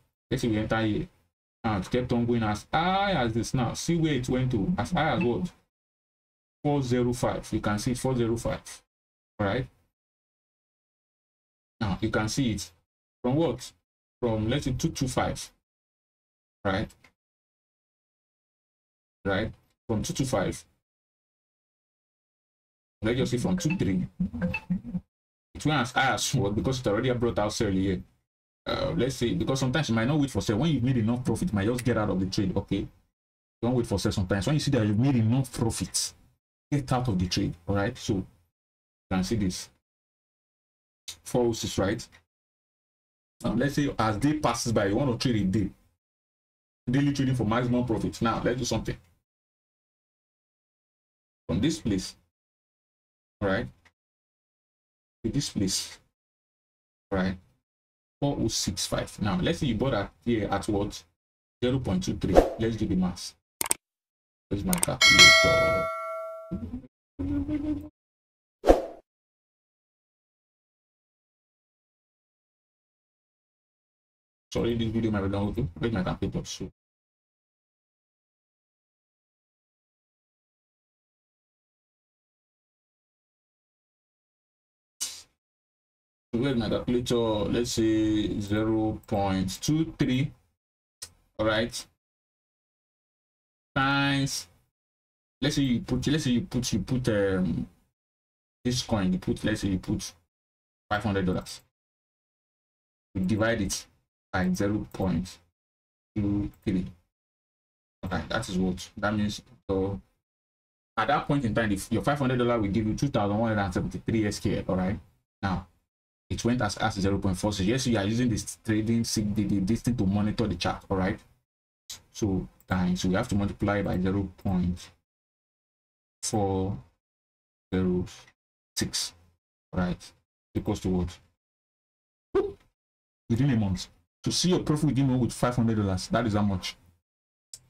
A: we enter here. Now it kept on going as high as this. Now see where it went to, as high as what? 405. You can see 405. All right. Now you can see it from what? From, let's say, 225. Right. Right. From 225. Let's just see from 23. It went as high as what? Because it already brought out sell here. Let's say, because sometimes you might not wait for sale. When you've made enough profit, you might just get out of the trade. Okay, don't wait for sale. Sometimes when you see that you've made enough profits, get out of the trade. All right, so you can see this 406, right? Let's say as day passes by, you want to trade a day, daily trading for maximum profit. Now let's do something. from this place, all right, to this place, all right, 4065. Now let's say you bought at here at what, 0.23. Let's do the math. Where's my calculator? Sorry, this video might be long. Okay, where's my calculator? So where's my calculator? Let's say 0.23. All right, times, let's say you put this coin, you put, let's say you put $500. You divide it by 0.23. Okay, that is what that means. So at that point in time, if your $500 will give you 2,173 SKL, all right. Now it went as 0.4. So yes, you are using this trading this thing to monitor the chart, all right. So times, so we have to multiply by 0.406, right, equals to what? Within a month. To see your profit within a month with $500, that is how much?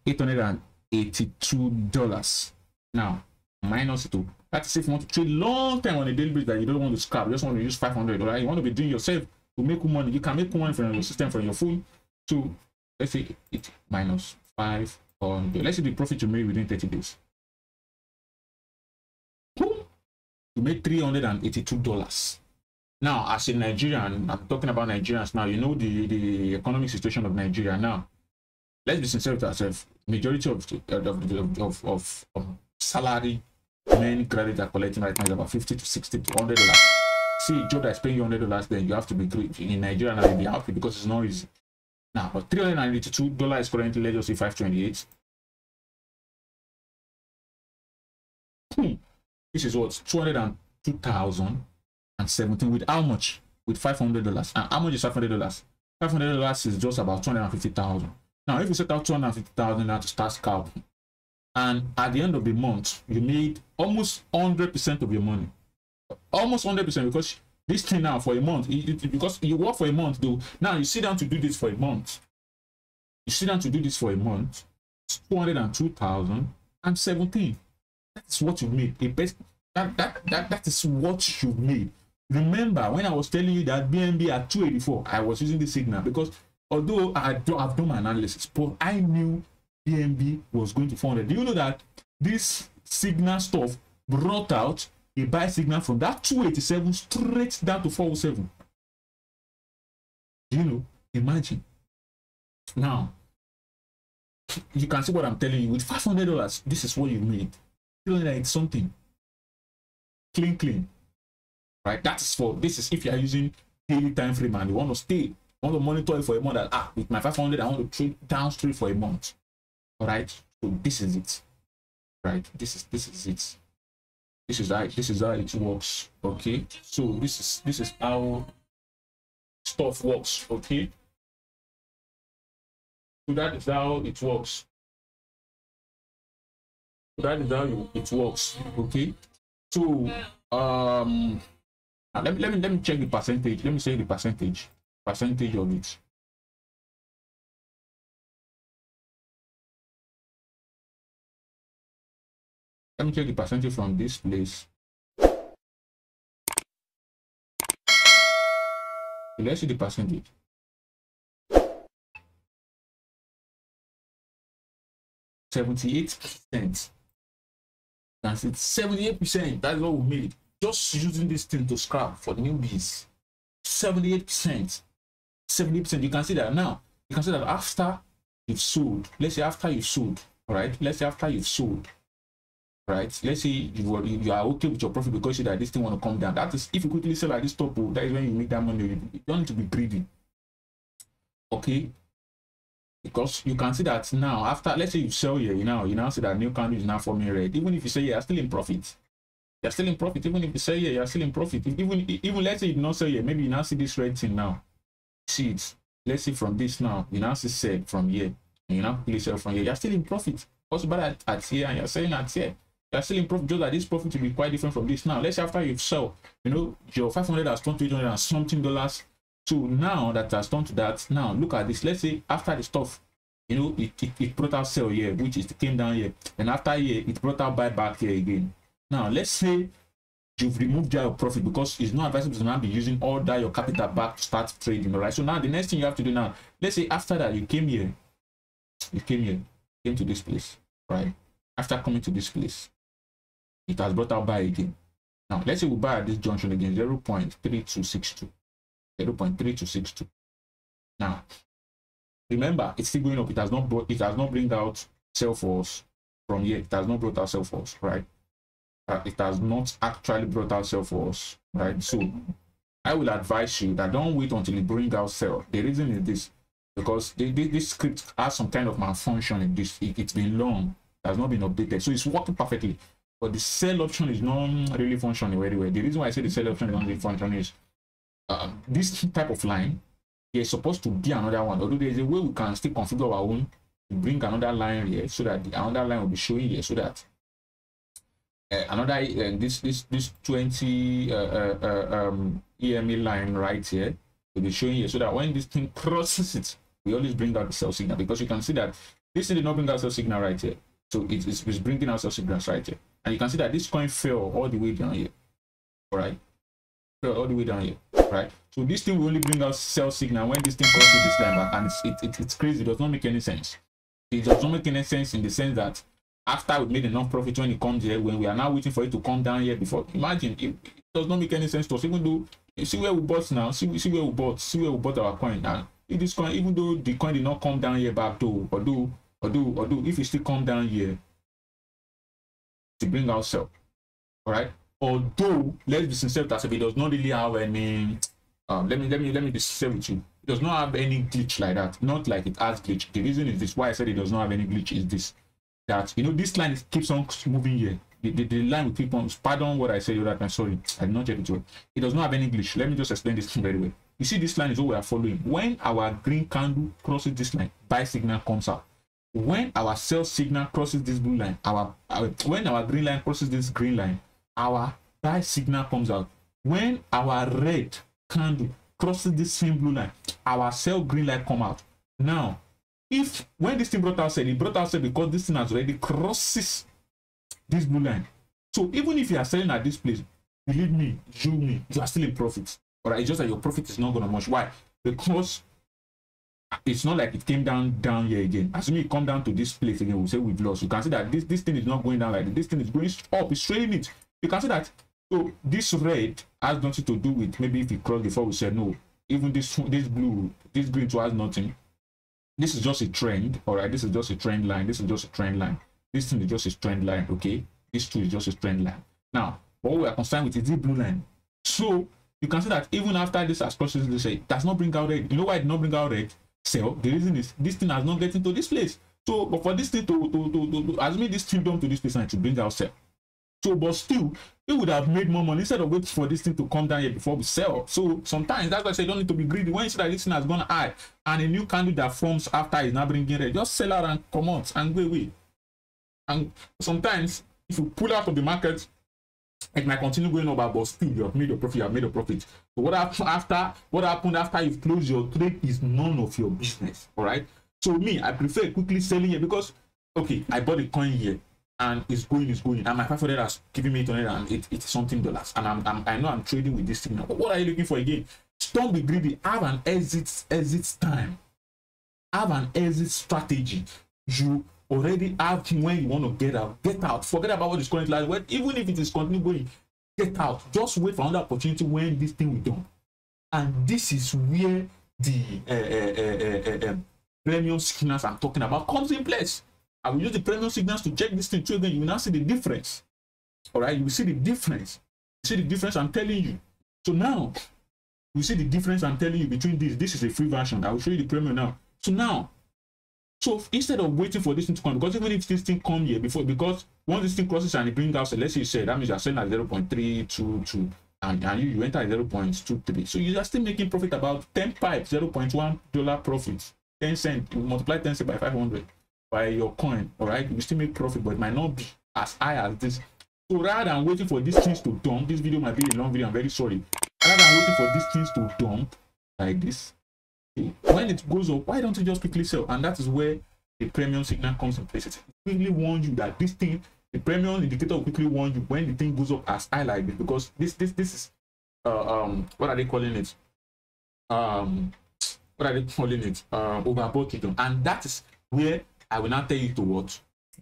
A: $882. Now minus it to, that's if you want to trade long time on a daily basis that you don't want to scalp, you just want to use $500, right? You want to be doing yourself to make money. You can make money from your system, from your phone. So let's say it minus 500. Let's say the profit you made within 30 days. You made $382. Now, as a Nigerian, I'm talking about Nigerians now, you know the economic situation of Nigeria now. Let's be sincere with ourselves. Majority of salary men graduates are collecting right now is about $50 to $60 to $100. See a job that's paying you $100, then you have to be great. In Nigeria now, you'll be happy because it's not easy. Now, but $382 is currently, let's just say 528. This is what, 202,017 with how much? With $500. And how much is $500? $500 is just about 250,000. Now, if you set out 250,000 now to start scalping, and at the end of the month, you made almost 100% of your money. Almost 100%, because this thing now for a month, because you work for a month, though. Now you sit down to do this for a month. You sit down to do this for a month. It's 202,017. That's what you made. That is what you made. Remember when I was telling you that BNB at 284, I was using the signal because although I've done my analysis, but I knew BNB was going to 400. Do you know that this signal stuff brought out a buy signal from that 287 straight down to 407? Do you know? Imagine. Now, you can see what I'm telling you. With $500, this is what you made. It's something. Clean. Right? That is for, this is if you are using daily time frame and you want to stay, want to monitor it for a month. That, with my 500, I want to trade down straight for a month. All right. So this is it. Right? This is it. This is how it works. Okay. So this is how stuff works. Okay. So that is how it works. That is how it works. Okay. So let me check the percentage. Let me say the percentage of it. Let me check the percentage from this place. Let's see the percentage. %78%. That's it. 78%. That's what we made. Just using this thing to scrap for newbies. 78%. 70%. You can see that now. You can see that after you've sold. Let's say after you've sold. All right. Let's say after you've sold. Right. Let's say you are okay with your profit because you see that this thing want to come down. That is if you quickly sell at this top, that is when you make that money. You don't need to be greedy. Okay. Because you can see that now after, let's say you sell here, you now see that new candle is now forming red. Even if you say you're still in profit, you're still in profit. Even if you sell here, you're still in profit. Even let's say you not sell here, maybe you now see this red thing now. See it. Let's see from this now, you now see sell from here, and you now quickly sell from here. You're still in profit. Also, but at here, and you're selling at here, You're still in profit, just that this profit will be quite different from this. Now, let's say after you've sold, you know, your 500 has turned to 800 and something dollars. So now that has turned to that, now look at this. Let's say after the stuff, you know, it brought out sell here, which is it came down here, and after here it brought out buy back here again. Now let's say you've removed your profit, because it's not advisable to now be using all that your capital back to start trading. All right, so now the next thing you have to do now, let's say after that you came here, came to this place, right? After coming to this place, it has brought out buy again. Now let's say we buy at this junction again, 0.3262. 0.3262. Now remember, it's still going up. It has not bring out sell for us from here. It has not brought out sell for us, right? It has not actually brought out sell for us, right? So I will advise you that don't wait until it bring out sell. The reason is this, because this script has some kind of malfunction in this. It's been long, it has not been updated, so it's working perfectly, but the sell option is not really functioning very well. The reason why I say the sell option is not really functioning is this type of line, there's supposed to be another one, although there's a way we can still configure our own to bring another line here, so that another line will be showing here, so that this 20 EMA line right here will be showing here, so that when this thing crosses it, we always bring out the sell signal, because you can see that this thing did not bring out sell signal right here, so it's bringing out sell signals right here, and you can see that this coin fell all the way down here. All right, fell all the way down here, right? So this thing will only bring out sell signal when this thing crosses this line back, and it's crazy. It does not make any sense. It does not make any sense in the sense that after we made enough profit, when it comes here, when we are now waiting for it to come down here before, imagine, it does not make any sense to us. Even though you see where we bought now, see where we bought our coin. And if this coin, even though the coin did not come down here back to, although if it still come down here to bring out sell, all right. Although let's be sincere with ourselves, it does not really have any. Let me be sincere with you. It does not have any glitch like that. Not like it has glitch. The reason is this. Why I said it does not have any glitch is this. That, you know, this line keeps on moving here. The line will keep on. Pardon what I said the other time. Sorry, I did not get it well. It does not have any glitch. Let me just explain this very well. You see, this line is what we are following. When our green candle crosses this line, buy signal comes out. When our sell signal crosses this blue line, when our green line crosses this green line, our buy signal comes out. When our red candle crosses this same blue line, our sell green line come out. Now, if when this thing brought out sell, it brought out sell because this thing has already crosses this blue line. So even if you are selling at this place, believe me, you are still in profit. All right, it's just that your profit is not gonna much. Why? Because it's not like it came down here again. Assuming it come down to this place again, we'll say we've lost. You can see that this thing is not going down like this. This thing is going up. It's trading it. You can see that. So this red has nothing to do with maybe if it crossed before we said no. Even this blue, this green too has nothing. This is just a trend. All right, this is just a trend line. This is just a trend line. This thing is just a trend line. Okay, this too is just a trend line. Now, what we are concerned with is the blue line. So you can see that even after this has crossed this, it does not bring out red. You know why it did not bring out red? Sell. The reason is this thing has not get into this place. So, but for this thing to assuming this thing down to this place and to bring out sell. So, but still, it would have made more money instead of waiting for this thing to come down here before we sell. So sometimes that's why I say you don't need to be greedy. When you see that this thing has gone high and a new candle that forms after is now bringing red, just sell out and come out and go away. And sometimes if you pull out of the market, it might continue going up, but still you have made a profit. You have made a profit. So what happened after you've closed your trade is none of your business. All right. So me, I prefer quickly selling here because okay, I bought a coin here and it's going, and my 500 has given me 800 and it's something dollars, and I know I'm trading with this thing now. But what are you looking for again? Don't be greedy. Have an exit time. Have an exit strategy. You already have when you want to get out. Forget about what is currently like. Well, even if it is continuing going, get out. Just wait for another opportunity when this thing will be done. And this is where the premium signals I'm talking about comes in place. I will use the premium signals to check this thing too again. You will now see the difference. All right, you will see the difference. You see the difference I'm telling you. So now you see the difference I'm telling you between this. This is a free version. I will show you the premium now. So now, so instead of waiting for this thing to come, because even if this thing come here before, because once this thing crosses and it brings out, so let's say you say that means you're selling at 0.322 and you enter at 0.23. So you are still making profit about 10 pipes, $0.1 profit, 10 cents. You multiply 10 cents by 500 by your coin. All right, you still make profit, but it might not be as high as this. So rather than waiting for these things to dump, this video might be a long video, I'm very sorry. Rather than waiting for these things to dump like this, when it goes up, why don't you just quickly sell? And that is where the premium signal comes in place. It quickly warns you that this thing, the premium indicator will quickly warn you when the thing goes up as high like this, because this is what are they calling it? What are they calling it? Overbought region. And that is where I will now tell you to what,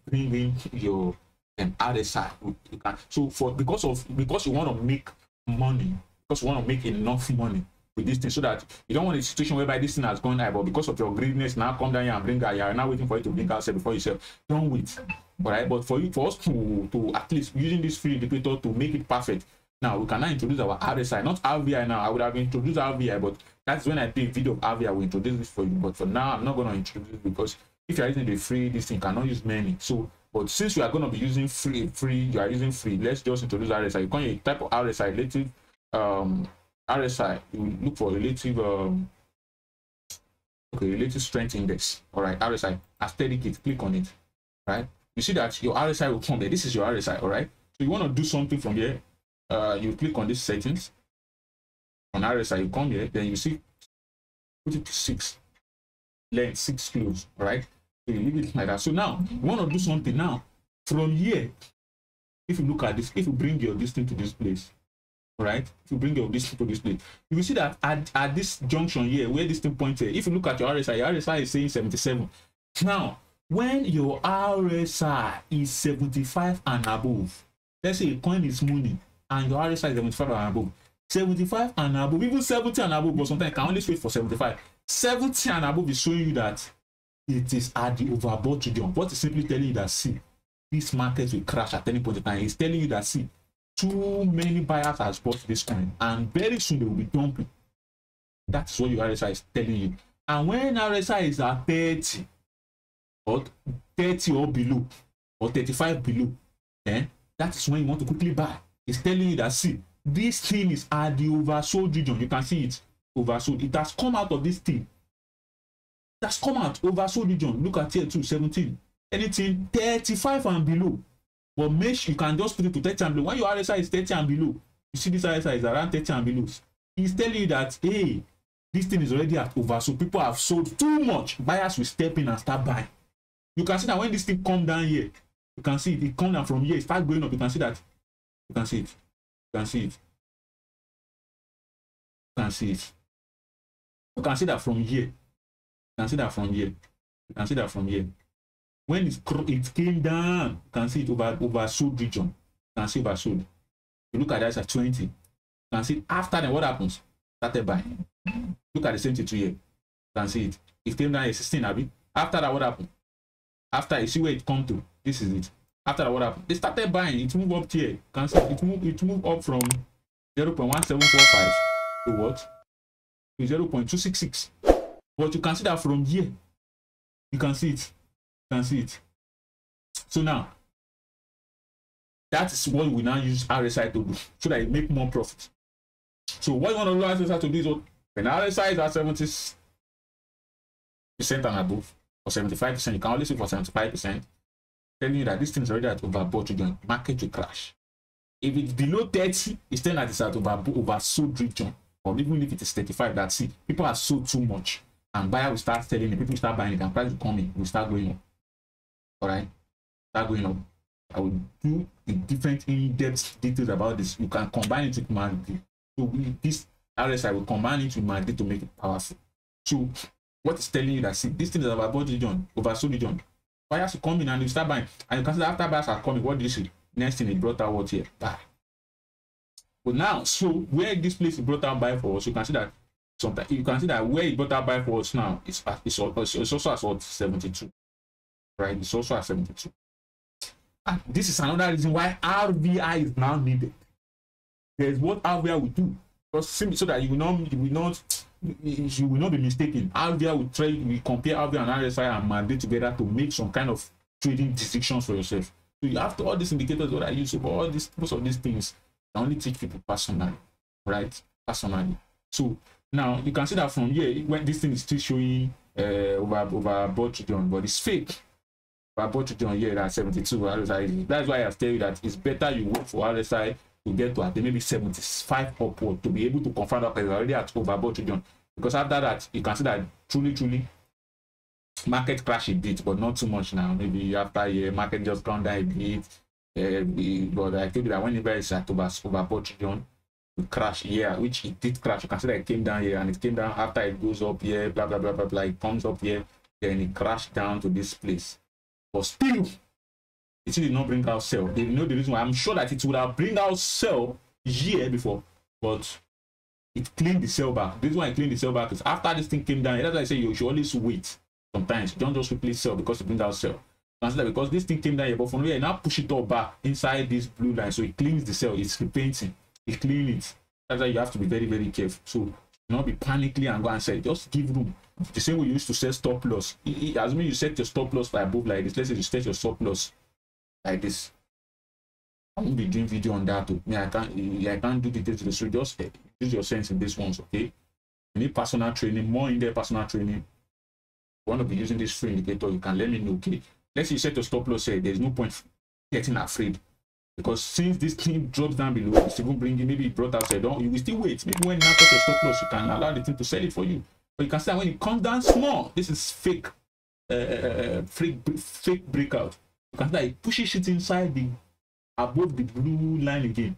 A: bring in your RSI. You can, so because you want to make money, because you want to make enough money with this thing, so that you don't want a situation whereby this thing has gone high, but because of your greediness now come down here and bring out, you are now waiting for it to bring out before you sell. Don't wait. All right, but for us to at least using this free indicator to make it perfect. Now we can now introduce our RSI, not RVI. Now I would have introduced RVI, but that's when I do a video of RVI, I will introduce this for you. But for now, I'm not going to introduce it, because if you are using the free, this thing cannot use many. So, but since you are going to be using free, you are using free, let's just introduce RSI. You can type of RSI, relative RSI. You look for relative relative strength index. All right, RSI, aesthetic, click on it. Right, you see that your RSI will come there. This is your RSI. All right, so you want to do something from here. You click on this settings on RSI, you come here, then you see put it to 6, length 6 close. All right, so you leave it like that. So now you want to do something. Now from here, if you look at this, if you bring your distance to this place, all right, if you bring your distance to this place, you will see that at this junction here where this thing points here, if you look at your RSI is saying 77. Now when your RSI is 75 and above, let's say a coin is money and your RSI is 75 and above, 75 and above, even 70 and above, but sometimes you can only wait for 75. 70 and above is showing you that it is at the overbought region. What is simply telling you that, see, this market will crash at any point in time. It's telling you that, see, too many buyers has bought this coin and very soon they will be dumping. That's what your RSI is telling you. And when RSI is at 30 or 30 or below, or 35 below, then that is when you want to quickly buy. It's telling you that, see, this thing is at the oversold region. You can see it oversold. It has come out of this thing. It has come out oversold region. Look at here too, 17. Anything 35 and below. But make sure you can just put it to 30 and below. When your RSI is 30 and below, you see this RSI is around 30 and below. It's telling you that, hey, this thing is already at oversold. People have sold too much. Buyers will step in and start buying. You can see that when this thing come down here, you can see it come down from here, it start going up. You can see that. You can see it. You can see it. You can see it. You can see that from here. You can see that from here. You can see that from here. When it came down, you can see it oversold region. You can see oversold. You look at that at 20. You can see after then what happens? Started buying. Look at the same thing here. You can see it. It came down at 16, Abby. After that, what happened? After you see where it come to, this is it. After that, what happened? They started buying. It moved up here. You can see it moved up from 0.1745 to what? To 0.266. But you can see that from here. You can see it. You can see it. So now, that is what we now use RSI to do, so that you make more profit. So what you want to do RSI to do is what? When RSI is at 70% and above, or 75%, you can only see for 75%, telling you that this thing is already at overbought region. Market will crash. If it's below 30, it's telling that it's at oversold region. Or even if it is 35, that's it. People are sold too much. And buyer will start selling it. People will start buying it. And price will come in. Will start going up. Alright? Start going up. I will do the different in-depth details about this. You can combine it with MACD. So this RSI will combine it with MACD to make it powerful. So what is telling you that, see, this thing is overbought region, oversold region. Buyers will come in and you start buying. And you can see that after buyers are coming, what do you see? Next thing it brought out what here? Buy. But now, so where this place is brought out buy for us, you can see that sometimes you can see that where it brought out buy for us now it's also at what, 72. Right? It's also at 72. And this is another reason why RVI is now needed. There's what RVI will do. So that you will not be mistaken. RVI will trade, we compare RVI and RSI and MACD together to make some kind of trading decisions for yourself. So you have to all these indicators what I use for all these, most of these things. I only teach people personally, right? Personally. So now you can see that from here when this thing is still showing overbought region, but it's fake. overbought region here at 72 RSI. That's why I tell you that it's better you wait for RSI to get to at maybe 75 upward to be able to confirm that it's already at overbought region. Because after that, you can see that truly market crash a bit, but not too much now. Maybe after a year, market just gone down a bit. But I told you that whenever it's at overbought region, it crash here, which it did crash. You can see that it came down here and it came down after it goes up here, blah blah blah blah blah. It comes up here, then it crashed down to this place. But still, it did not bring out sell. They know the reason why. I'm sure that it would have bring out sell here before, but it cleaned the sell back. This is why I cleaned the sell back is after this thing came down. That's why I say you should always wait. Sometimes you don't just quickly sell because it brings out sell. Consider because this thing came down here, but from here now push it all back inside this blue line, so it cleans the sell. It's repainting. It cleans it. That's why you have to be very careful. So not be panically and go and sell. Just give room. The same way you used to set stop loss. As mean you set your stop loss by above like this. Let's say you set your stop loss like this. I won't be doing video on that too. I can't do details. So just use your sense in this ones, okay? You need personal training, more in-depth personal training. If you want to be using this free indicator, you can let me know, okay? Let's say you set your stop loss here. There's no point getting afraid. Because since this thing drops down below, it's even bringing, maybe it brought out, you will still wait. Maybe when you now touch your stop loss, you can allow the thing to sell it for you. But you can see that when it comes down small, this is fake breakout. You can see that it pushes it inside the above the blue line again,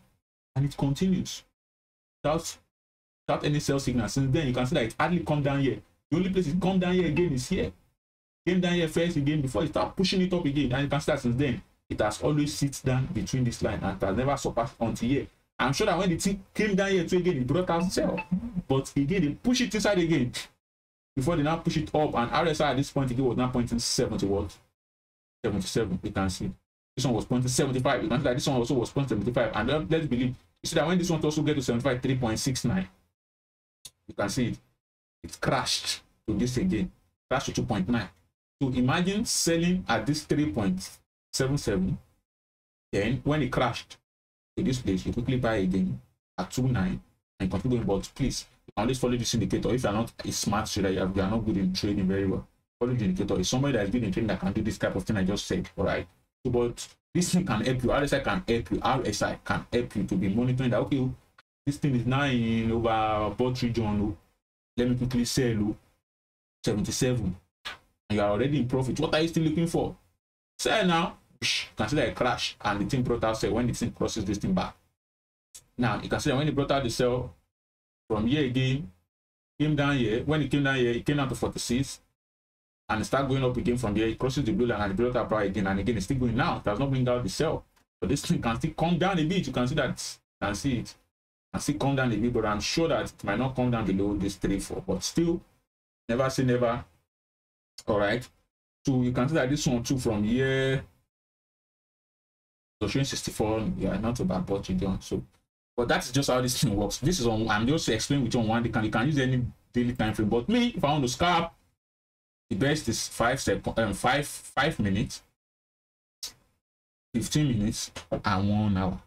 A: and it continues without any sell signal. Since then, you can see that it hardly come down here. The only place it come down here again is here. Came down here first again before it start pushing it up again, and you can see that since then it has always sits down between this line and it has never surpassed until here. I'm sure that when the thing came down here too again, it brought out sell, but again they push it inside again before they now push it up, and RSI at this point again was now pointing 70 what 77. You can see this one was pointing 75. You can see that this one also was pointing 75, and let's believe you see that when this one also get to 75 3.69, you can see it crashed to this again, crashed to 2.9. So imagine selling at this 3.77, then when it crashed to this place, you quickly buy again at 2.9 and continue going. But please, you can always follow this indicator. If you are not a smart trader, you are not good in trading very well, follow the indicator. It's somebody that is good in trading that can do this type of thing I just said. All right. So, but this thing can help you. RSI can help you. RSI can help you to be monitoring that. Okay, this thing is now in overbought region. Let me quickly sell 77. And you are already in profit. What are you still looking for? Sell now. Consider a crash, and the thing brought out sell when the thing crosses this thing back. Now you can see that when it brought out the sell from here again, came down here. When it came down here, it came down to 46, and it started going up again from here. It crosses the blue line and it brought out price again, and again it's still going down. It does not bring out the sell, but this thing can still come down a bit. You can see that. You can see it. Can still come down a bit, but I'm sure that it might not come down below this 3-4. But still, never say never. All right. So you can see that this one too from here. So showing 64, yeah, not about what you do. So, but that's just how this thing works. This is on. I'm just explaining with you on one. You can use any daily time frame. But me, if I want to scalp, the best is 5 minutes, 15 minutes, and 1 hour,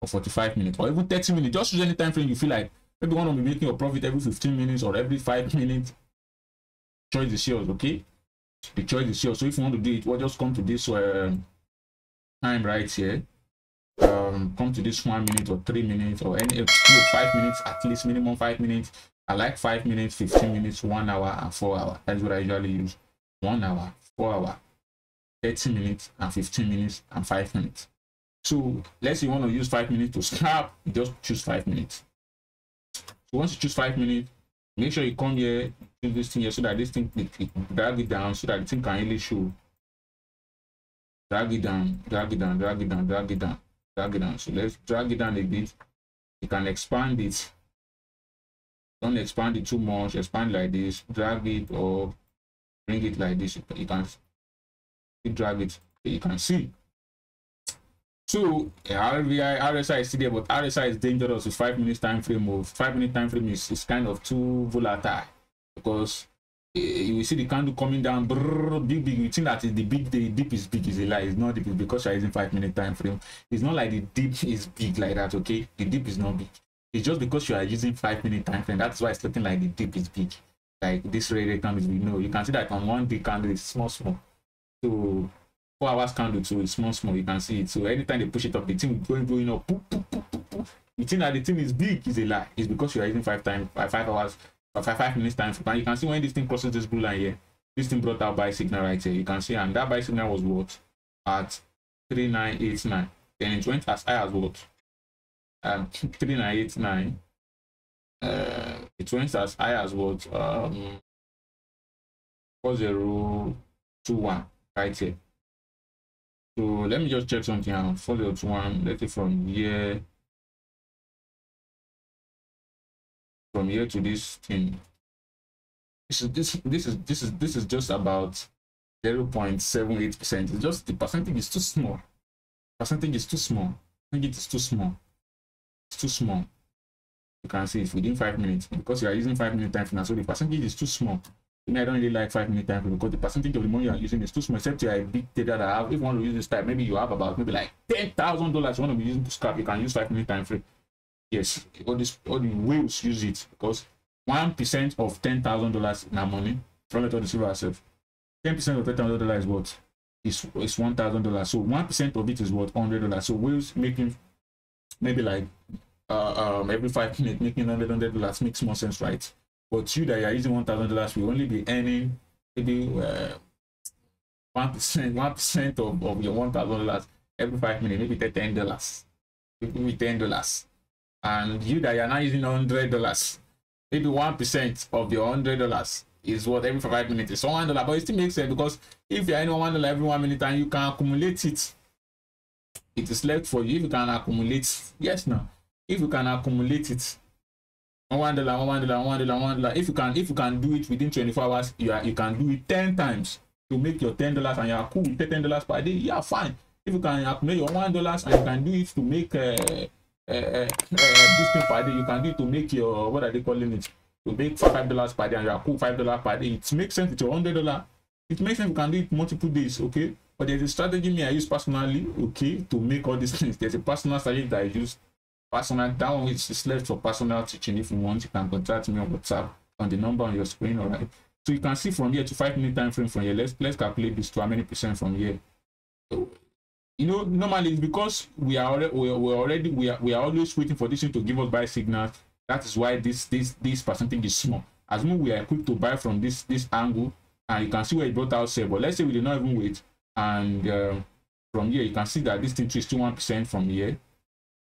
A: or 45 minutes, or even 30 minutes. Just use any time frame you feel like. Maybe you want to be making a profit every 15 minutes or every 5 minutes. Choice the shares, okay? The choice is yours. So if you want to do it, we'll just come to this time right here. Come to this 1 minute or 3 minutes or any 5 minutes, at least minimum 5 minutes. I like 5 minutes, 15 minutes, 1 hour, and 4 hours. That's what I usually use. 1 hour, 4 hours, 30 minutes, and 15 minutes, and 5 minutes. So let's say you want to use 5 minutes to scalp, you just choose 5 minutes. So once you choose 5 minutes, make sure you come here, do this thing here, so that this thing it drag it down, so that the thing can really show. Drag it down, drag it down, drag it down, drag it down, drag it down. So let's drag it down a bit. You can expand it. Don't expand it too much. Expand like this. Drag it or bring it like this. You can drag it. You can see. So RSI is still there, but RSI is dangerous with 5 minutes time frame. Of 5 minute time frame is kind of too volatile, because you will see the candle coming down big. You think that the dip is big. Is a lie. It's not deep. It's because you're using 5 minute time frame. It's not like the dip is big like that. Okay, the dip is not big. It's just because you are using 5 minute time frame. That's why it's looking like the dip is big. Like this red candle, you can see that on one big candle is small. So 4 hours candle too is small, you can see it. So anytime they push it up, the thing going up, boop, boop, boop, boop, boop. You think that the thing is big is a lie. It's because you are using 5 hours or 5 minutes time. And you can see when this thing crosses this blue line here, this thing brought out buy signal right here. You can see, and that buy signal was what? At 3989. Then it went as high as what? 3989. It went as high as what? 4021 right here. So let me just check something out. 4021. Let's say from here to this thing. This is just about 0.78%. It's just the percentage is too small. Percentage is too small. I think it is too small. It's too small. You can see it's within 5 minutes because you are using 5 minute time frame. So the percentage is too small. I don't really like 5 minute time frame because the percentage of the money you are using is too small. Except you are a big trader that have, if you want to use this type, maybe you have about maybe like $10,000 you want to be using to scalp, you can use 5 minute time frame. Yes, all the whales use it because 1% of $10,000 in our money. From it all the silver ourselves. 10% of $10,000 is what? Is $1,000. So 1% of it is what? $100. So whales making maybe like every 5 minutes making $100 makes more sense, right? But you that are using $1,000 will only be earning maybe 1% of your $1,000 every 5 minutes, maybe $10. Maybe $10. And you that are now using $100, maybe 1% of your $100 is what every 5 minutes is. So $1, but it still makes sense because if you're earning $1 every 1 minute and you can accumulate it, it is left for you. If you can accumulate, yes, now, if you can accumulate it, $1, if you can do it within 24 hours, you can do it 10 times to make your $10 and you are cool with $10 per day. Yeah, fine. If you can accumulate your $1 and you can do it to make this thing per day, you can do it to make your, what are they calling it, to make $5 per day and you are cool $5 per day. It makes sense with your $100. It makes sense you can do it multiple days, okay? But there's a strategy I use personally, okay, to make all these things. There's a personal strategy that I use. Personal, that one is left for personal teaching. If you want, you can contact me on WhatsApp on the number on your screen. All right. So you can see from here to 5 minute time frame from here. Let's calculate this to how many percent from here. So, you know, normally it's because we are always waiting for this thing to give us buy signals. That is why this percentage is small. As long as we are quick to buy from this angle, and you can see where it brought out sale. But let's say we did not even wait, and from here you can see that this thing is still 1% from here.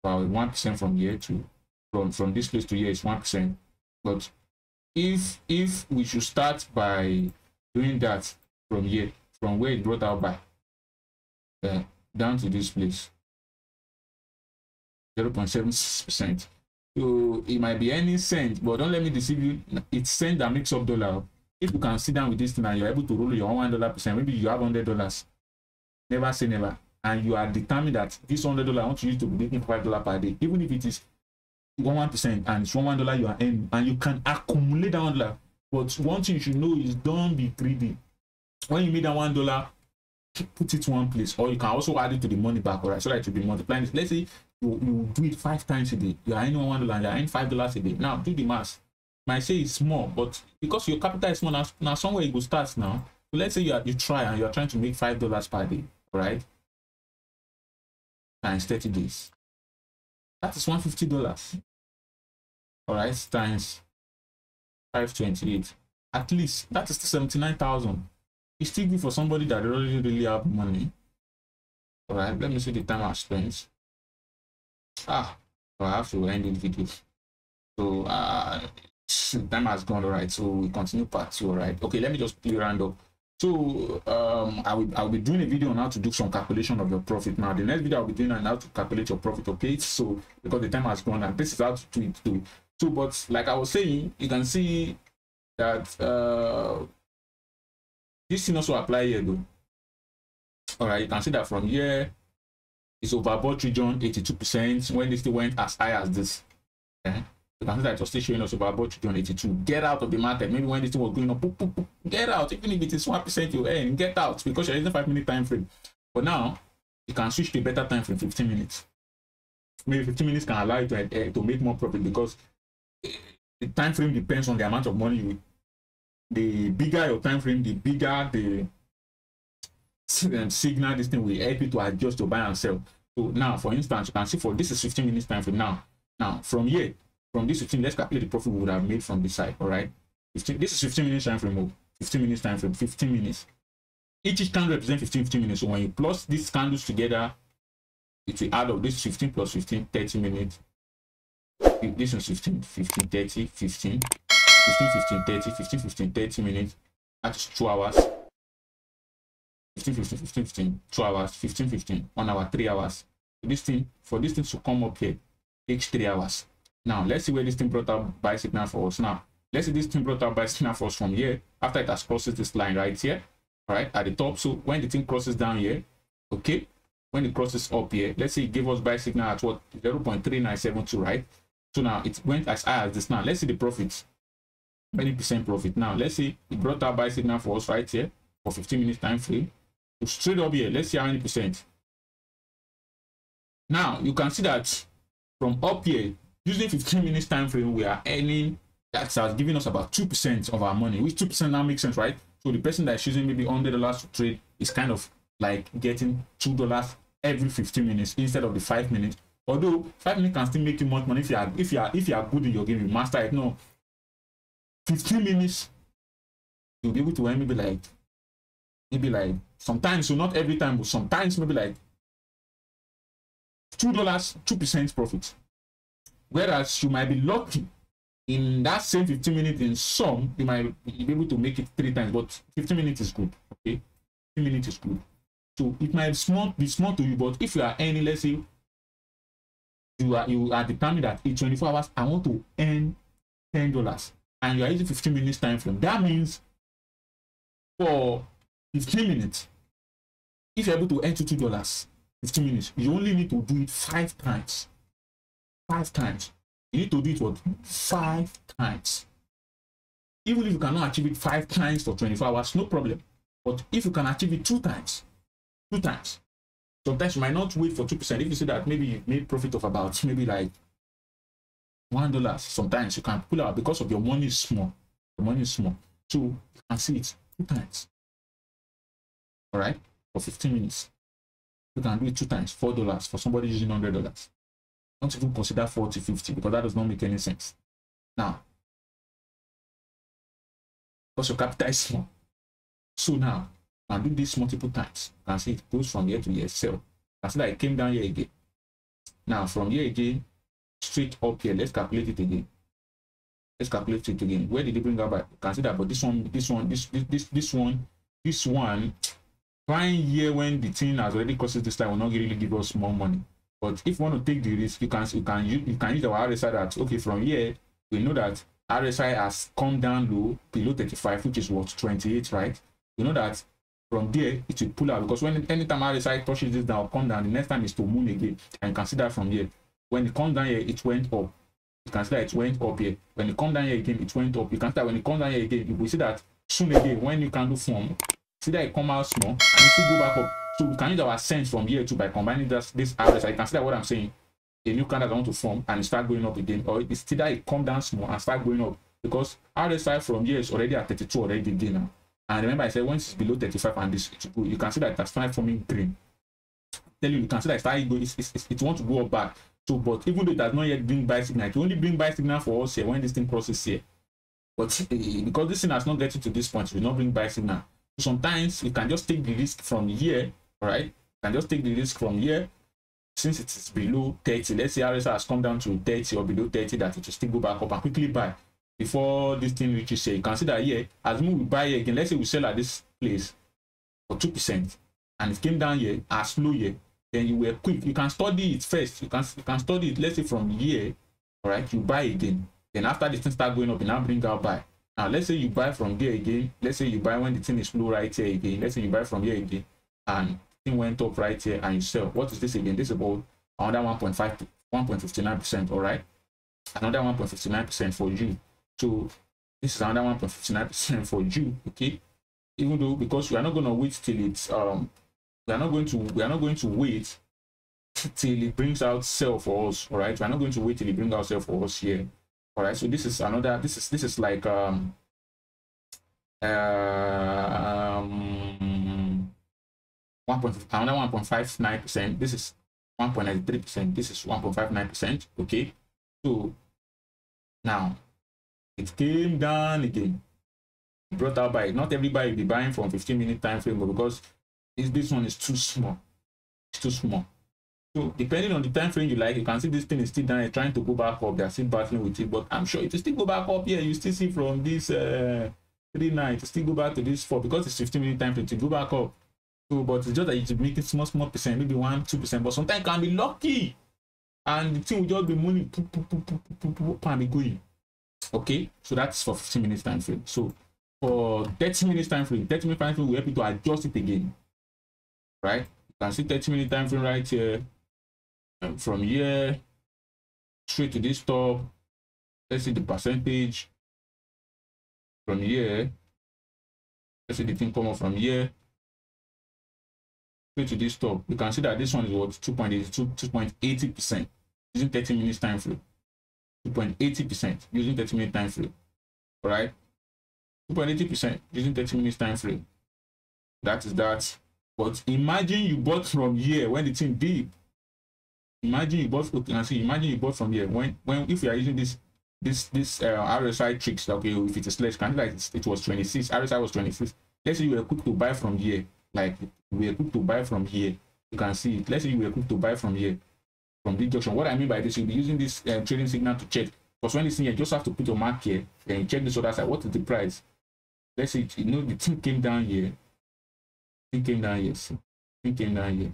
A: 1% from here to from this place to here is 1%. But if we should start by doing that from here, from where it brought out by down to this place, 0.76%. So it might be any cent, but don't let me deceive you. It's cent that makes up dollar. If you can sit down with this thing and you're able to roll your $100%, maybe you have $100. Never say never. And you are determined that this $100 I want to use to be making $5 per day, even if it is 1% and it's $1 you are earning, and you can accumulate that $1. But one thing you should know is don't be greedy. When you make that $1, put it one place, or you can also add it to the money back, alright, so that it will be multiplying. Let's say you do it 5 times a day. You are earning $1 and you are earning $5 a day. Now do the math. Might say it's small, but because your capital is small now somewhere you go start now. So let's say you try and you are trying to make $5 per day, alright, times 30 days. That is $150. Alright, times 528. At least that is 79,000. It's still good for somebody that really have money. Alright, let me see the time I spent. I have to end the video. So time has gone. Alright, so we continue part 2. Alright, okay, let me just quickly round up. So I'll be doing a video on how to do some calculation of your profit. Now the next video I'll be doing on how to calculate your profit, okay? So because the time has gone and this is how to do it too. So but like I was saying, you can see that this thing also apply here though. All right, you can see that from here it's overbought region 82% when this thing went as high as this. Okay? You can see that it was still showing us overbought region 82. Get out of the market. Maybe when this thing was going up, boop, boop, boop, get out. Even if it is 1% you earn, get out because you're using 5 minute time frame. But now you can switch to a better time frame, 15 minutes. Maybe 15 minutes can allow you to make more profit because the time frame depends on the amount of money you. The bigger your time frame, the bigger the signal, this thing will help you to adjust to buy and sell. So now, for instance, you can see for this is 15 minutes time frame now. Now, from here, from this 15, let's calculate the profit we would have made from this side. All right. 15, this is 15 minutes time frame. 15 minutes time frame, 15 minutes. Each candle represents 15 minutes. So when you plus these candles together, it will add up. This is 15 plus 15, 30 minutes. This is 15, 15, 30, 15, 15, 15, 30, 15, 15, 30 minutes. That's 2 hours. 15, 15, 15, 15, 2 hours, 15, 15, 1 hour, 3 hours. This thing, for this thing to come up here, takes 3 hours. Now, let's see where this thing brought out buy signal for us. Now, let's see this thing brought out buy signal for us from here, after it has crosses this line right here, all right, at the top. So when the thing crosses down here, okay, when it crosses up here, let's say it gave us buy signal at what, 0.3972, right? So now it went as high as this. Now, let's see the profits, 20% profit. Now, let's see it brought out buy signal for us right here for 15 minutes time frame. So straight up here, let's see how many percent. Now, you can see that from up here, using 15 minutes time frame, we are earning, that has given us about 2% of our money, which 2% now makes sense, right? So the person that is using maybe $100 to trade is kind of like getting $2 every 15 minutes instead of the 5 minutes. Although 5 minutes can still make you much money if you are good in your game, you master it. No, 15 minutes, you'll be able to earn maybe like sometimes, so not every time, but sometimes maybe like $2, 2% profit. Whereas you might be lucky in that same 15 minutes, in some you might be able to make it 3 times, but 15 minutes is good. Okay, 15 minutes is good. So it might be small to you, but if you are earning, let's say you are determined that in 24 hours I want to earn $10, and you are using 15 minutes time frame, that means for 15 minutes, if you're able to earn $2, 15 minutes, you only need to do it 5 times. 5 times. You need to do it what? 5 times. Even if you cannot achieve it 5 times for 24 hours, no problem. But if you can achieve it 2 times, 2 times, sometimes you might not wait for 2%. If you see that maybe you made profit of about maybe like $1, sometimes you can pull out because of your money is small. The money is small. So you can see it 2 times. All right, for 15 minutes. You can do it 2 times, $4 for somebody using $100. Don't even consider 40, 50 because that does not make any sense. Now, because your capital is small. So now, you can do this multiple times. You can see it goes from here to here, sell. You can see that it came down here again. Now, from here again, straight up here, let's calculate it again. Let's calculate it again. Where did it bring up by? You can see that, but this one, trying here when the thing has already crosses this line will not really give us more money. But if you want to take the risk, you can use our RSI that, okay, from here we know that RSI has come down low below 35, which is what, 28, right? You know that from there it will pull out, because when anytime RSI touches this down, come down, the next time is to moon again, and you can see that from here. When it comes down here, it went up. You can see that it went up here. When it comes down here again, it went up. You can see that when it comes down here again, you will see that soon again when you can do form, see that it come out small and it still go back up. So we can use our sense from here too by combining this RSI. You can see that what I'm saying, a new candle I want to form and it start going up again, or it's still that it come down small and start going up, because RSI from here is already at 32 already again now. And remember I said once it's below 35 and this, you can see that it has started forming green. Tell you can see that it wants to go up back. So, but even though it does not yet bring buy signal, it only bring buy signal for us here when this thing crosses here. But because this thing has not gotten to this point, it will not bring buy signal. So sometimes you can just take the risk from here. All right, you can just take the risk from here, since it is below 30. Let's say RSI has come down to 30 or below 30, that it will still go back up and quickly buy before this thing reaches here. You can see that here, as we buy here again, let's say we sell at this place for 2% and it came down here as low here, then you were quick. You can study it first. You can study it, let's say from here. All right, you buy again. Then after this thing start going up, you now bring out buy. Now let's say you buy from here again. Let's say you buy when the thing is low right here again. Let's say you buy from here again and thing went up right here and you sell. What is this again? This is about another 1.59%. All right, another 1.59% for you. So this is another 1.59% for you. Okay, even though, because we are not going to wait till it's we are not going to wait till it brings out sell for us. All right, we are not going to wait till it brings out sell for us here. All right, so this is another, this is like another 1.59%. This is 1.93%. This is 1.59%. Okay, so now it came down again. It brought out by, not everybody will be buying from 15-minute time frame, but because this one is too small. It's too small. So depending on the time frame you like, you can see this thing is still down, trying to go back up. They are still battling with it, but I'm sure it will still go back up here. You still see from this 3.9 to still go back to this 4, because it's 15-minute time frame to go back up. So, but it's just that you're making small percent, maybe 1-2%, but sometimes you can be lucky and the thing will just be money and be going. Okay, so that's for 15 minutes time frame. So for 30 minutes time frame, 30 minute time frame will help you to adjust it again, right? You can see 30-minute time frame right here, and from here straight to this top. Let's see the percentage from here. Let's see the thing come up from here straight to this top. You can see that this one is what, 2.80% using 30 minutes time frame. 2.80% using 30-minute time frame. All right, 2.80% using 30 minutes time frame. That is that. But imagine you bought from here when the thing did. Imagine you bought. Imagine you bought from here when if you are using this RSI tricks. Okay, if it's a slash, kind of like it was 26. RSI was 26. Let's say you were quick to buy from here. Like we were quick to buy from here. You can see it. Let's say you were quick to buy from here, from this junction. What I mean by this, you'll be using this trading signal to check. Because when it's in here, you just have to put your mark here, then you check this other side. What is the price? Let's say you know the thing came down here. It came down here. See? It came down here.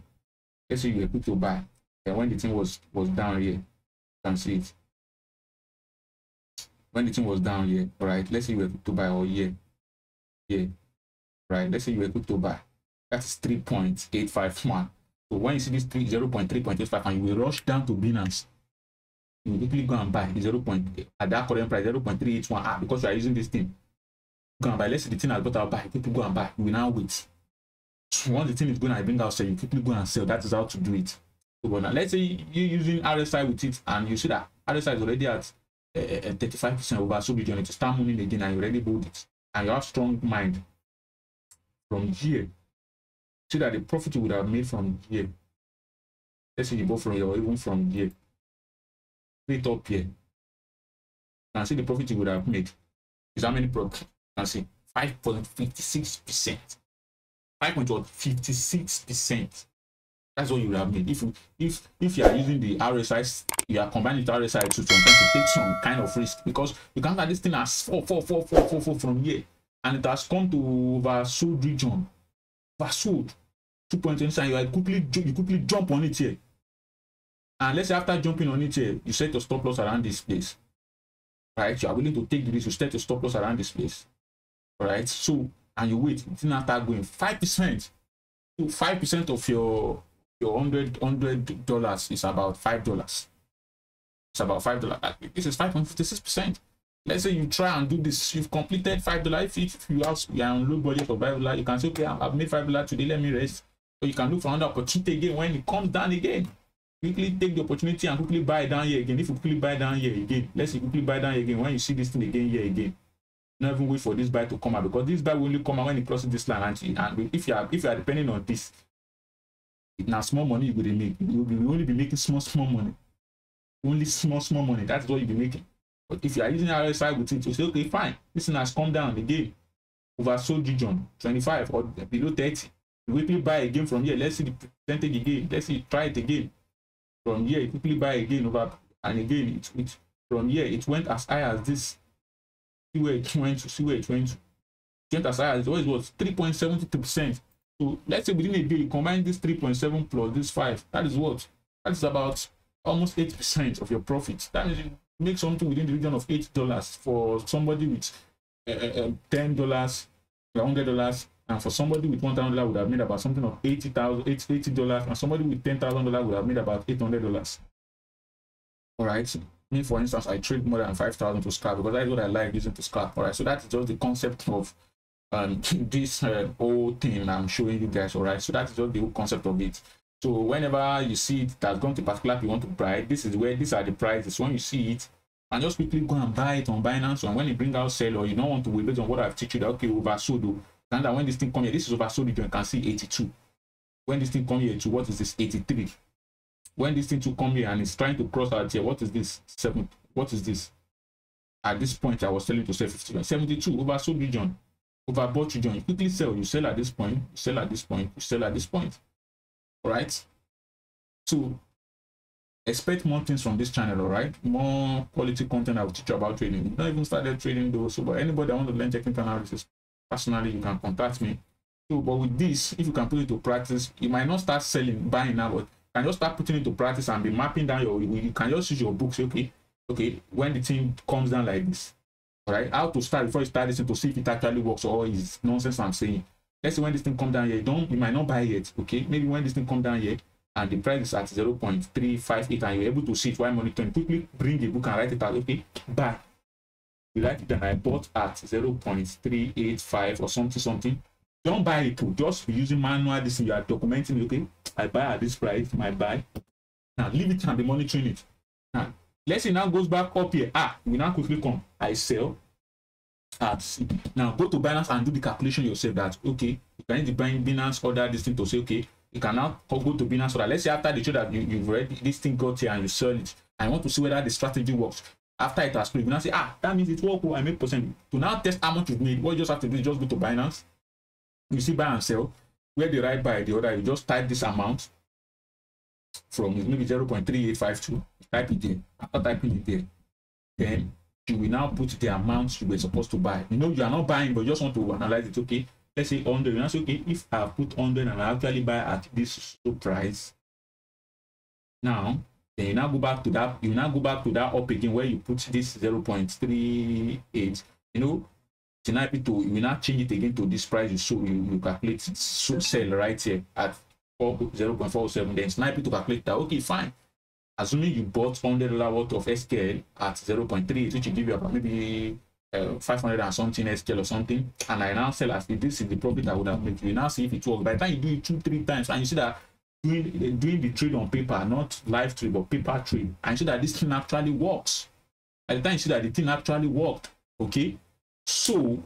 A: Let's say you were quick to buy. And when the thing was down here, you can see it. When the thing was down here, all right. Let's say you were quick to buy, or here, right. Let's say you were quick to buy. That's 3.851. So when you see this 0.3.85 and you will rush down to Binance, you will quickly go and buy the at that current price 0.381. Because you are using this thing, go and buy. Let's say the thing has bought out, buy, quickly go and buy. You will now wait. So once the thing is going to bring out sell, you quickly go and sell. That is how to do it. So now let's say you're using RSI with it, and you see that RSI is already at 35% over, so you need to start moving again, and you already bought it, and you have strong mind. From here, see that the profit you would have made from here. Let's say you bought from here, or even from here, straight up here. You can see the profit you would have made. Is how many profit? You can see 5.56%. 5.56%. That's what you would have made. If you are using the RSI, you are combining the RSI to take some kind of risk, because you can't have this thing as 4 from here, and it has come to oversold region. Oversold 2.10, and you quickly jump on it here. And let's say after jumping on it here, you set your stop loss around this place. Right? You are willing to take the risk, you set your stop loss around this place. Alright, so and you wait, it did not start going 5%. So 5% of your $100 is about $5. It's about $5. This is 5.56%. Let's say you try and do this, you've completed $5. If you are on low budget for $5, you can say, okay, I've made $5 today, let me rest. So you can look for another opportunity again when it comes down again. Quickly take the opportunity and quickly buy down here again. If you quickly buy down here again, let's say quickly buy down here again. When you see this thing again here again, not even wait for this buy to come out, because this buy will only come out when it crosses this line. And if you are depending on this, now small money you will make. You will only be making small money. Only small money. That's what you'll be making. But if you are using RSI with it, you say, okay, fine, this thing has come down again. Oversold region 25 or below 30. You quickly buy again from here. Let's see the percentage again. Let's see you try it again. From here, you quickly buy again over, and again it from here it went as high as this. See where it went to. See where it went to. It went as high as it was 3.73%. So let's say within a day you combine this 3.7 plus this 5. That is what? That is about almost 8% of your profit. That is, you make something within the region of $8 for somebody with $10, $100, and for somebody with $1,000 would have made about something of $80, and somebody with $10,000 would have made about $800. All right. Me, for instance, I trade more than 5,000 to scalp, because that's what I like using to scalp. All right. So that's just the concept of this whole thing I'm showing you guys. All right. So that's just the whole concept of it. So whenever you see it that's gone to particular you want to buy, this is where these are the prices. When you see it, and just quickly go and buy it on Binance. And when you bring out sell, or you don't want to wait based on what I've teach you, that okay, oversold. And that when this thing comes here, this is oversold, you can see 82. when this thing come here to what is this 83, when this thing to come here and it's trying to cross out here, what is this 7? What is this? At this point, I was telling to sell 51, 72 oversold region, overbought region. You quickly sell. You sell at this point. You sell at this point. You sell at this point. All right. So expect more things from this channel. All right. More quality content. I will teach you about trading. You've not even started trading though. So, but anybody that want to learn technical analysis personally, you can contact me. So, but with this, if you can put it to practice, you might not start selling, buying now, but you can just start putting it to practice and be mapping down your. You can just use your books. Okay, when the thing comes down like this, all right, how to start before you start listening to see if it actually works or is nonsense I'm saying. Let's say when this thing comes down here, you might not buy yet. Okay, maybe when this thing comes down here and the price is at 0.358 and you're able to see it while monitoring, quickly bring a book and write it out. Okay, buy. You like it, and I bought at 0.385 or something. Don't buy it too. Just be using manual. This you are documenting. Okay, I buy at this price. My buy. Now leave it and be monitoring it. Now, let's say now goes back up here. We now quickly come. I sell at C. Now go to Binance and do the calculation yourself. That okay, you can use the Binance order this thing to say okay. You can now go to Binance order. Let's say after the trade that you've read this thing got here and you sell it. I want to see whether the strategy works. After it has played, you now say that means it worked. I make percent. To now test how much you've made, what you just have to do is just go to Binance. You see buy and sell. Where the right buy the order, you just type this amount from maybe 0.3852. Type it there. After typing it there, then you will now put the amount you were supposed to buy. You know you are not buying, but you just want to analyze it. Okay, let's say 100. You now say okay, if I put 100 and I actually buy at this price, now then you now go back to that. You now go back to that up again where you put this 0.38. You know, tonight you will now change it again to this price. You calculate it, sell right here at 0.47. Then snipe it to calculate that. Okay, fine. Assuming you bought $100 worth of SQL at 0.3, which will give you about maybe 500 and something SQL or something, and I now sell as if this is the profit I would have made. You now see if it works. By the time you do it 2-3 times, and you see that doing the trade on paper, not live trade but paper trade, and you see that this thing actually works. By the time you see that the thing actually worked, okay, so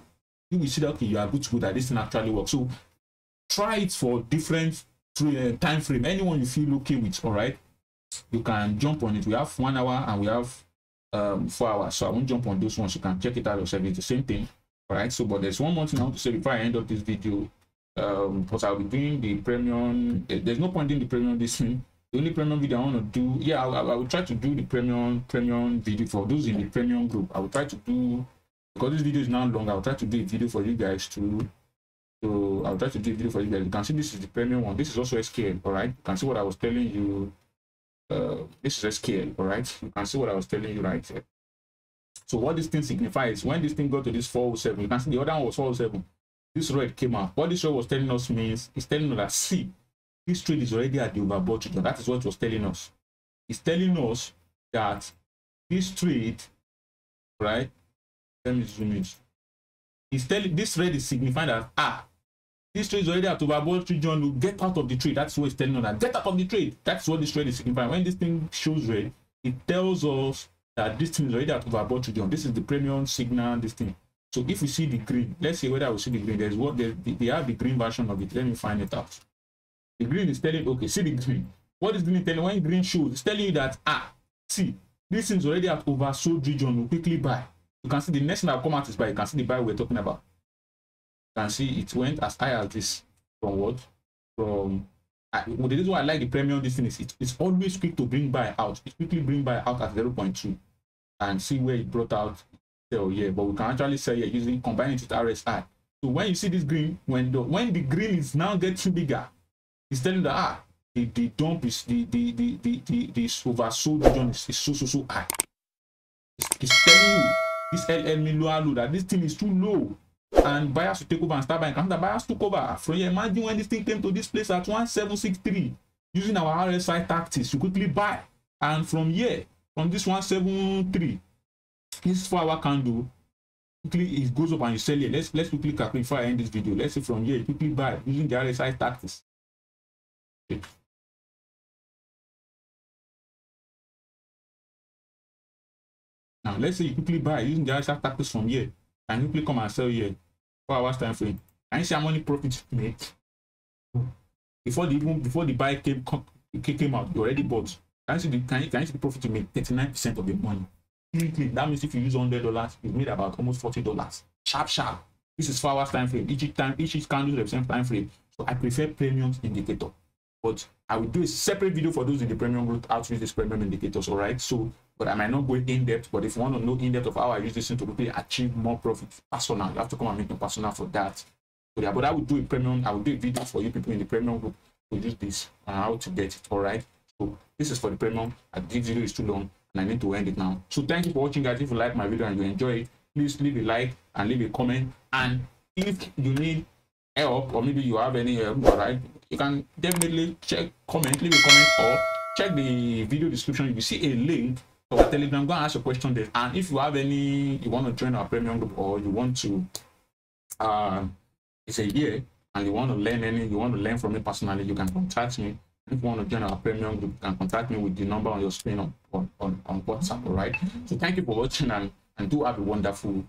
A: you will see that okay, you are good to go that this thing actually works. So try it for different time frame. Anyone you feel okay with, all right. You can jump on it. We have 1 hour and we have 4 hours, so I won't jump on those ones. You can check it out yourself. It's the same thing, all right. So but there's one more thing I want to say before I end up this video, because I'll be doing the premium. There's no point in the premium this thing. The only premium video I want to do, yeah, I will try to do the premium video for those in the premium group. I will try to do, because this video is now long, I'll try to do a video for you guys too. So I'll try to do a video for you guys. You can see this is the premium one. This is also SQL, all right. You can see what I was telling you. This is SQL, all right. You can see what I was telling you right here. So what this thing signifies, when this thing got to this 407, you can see the other one was 407. This red came out. What this red was telling us means, it's telling us that see, this trade is already at the overbought region. That is what it was telling us. It's telling us that this trade, right? Let me zoom in. It's telling this red is signifying that this trade is already at overbought region. Get out of the trade. That's what it's telling us. That get out of the trade. That's what this trade is signifying. When this thing shows red, it tells us that this thing is already at overbought region. This is the premium signal. This thing. So if we see the green, let's say whether we see the green. There's what they have the green version of it. Let me find it out. The green is telling, okay, see the green. What is green telling? When green shows, it's telling you that see, this thing is already at oversold region. We'll quickly buy. You can see the next thing that will come out is buy. You can see the buy we're talking about. You can see it went as high as this from what? From the reason why I like the premium this thing is it's always quick to bring buy out. It quickly bring buy out at 0.2 and see where it brought out sell here. But we can actually sell here using combining it with RSI. So when you see this green, when the green is now getting bigger, it's telling that the dump is the oversold region is so high. It's telling you this LL low that this thing is too low. And buyers to take over and start buying. And the buyers took over. From here, imagine when this thing came to this place at 1763, using our RSI tactics, you quickly buy. And from here, from this 173, this 4-hour candle, quickly it goes up and you sell it. Let's quickly calculate before I end this video. Let's say from here, you quickly buy using the RSI tactics. Okay. Now let's say you quickly buy using the RSI tactics from here, and you quickly come and sell here. 4 hours time frame. And you see how many profits you make. before the buy came out, you already bought. Can you see the profit you made? 39% of the money. That means if you use $100, you've made about almost $40. Sharp. This is 4 hours time frame. Each candle represents time frame. So I prefer premium indicator. But I will do a separate video for those in the premium group how to use these premium indicators. All right. So, but I might not go in depth. But if you want to know in depth of how I use this thing to quickly achieve more profit personal, you have to come and make me personal for that. So yeah, but I will do a premium. I will do a video for you people in the premium group to use this and how to get it. All right. So this is for the premium. This video is too long and I need to end it now. So thank you for watching, guys. If you like my video and you enjoy it, please leave a like and leave a comment. And if you need help or maybe you have any help, all right, you can definitely leave a comment or check the video description. You will see a link to our Telegram. Go and ask a question there. And if you have any, you want to join our premium group or you want to it's a year and you want to learn from me personally, you can contact me. If you want to join our premium group, you can contact me with the number on your screen on WhatsApp. All right. So thank you for watching and do have a wonderful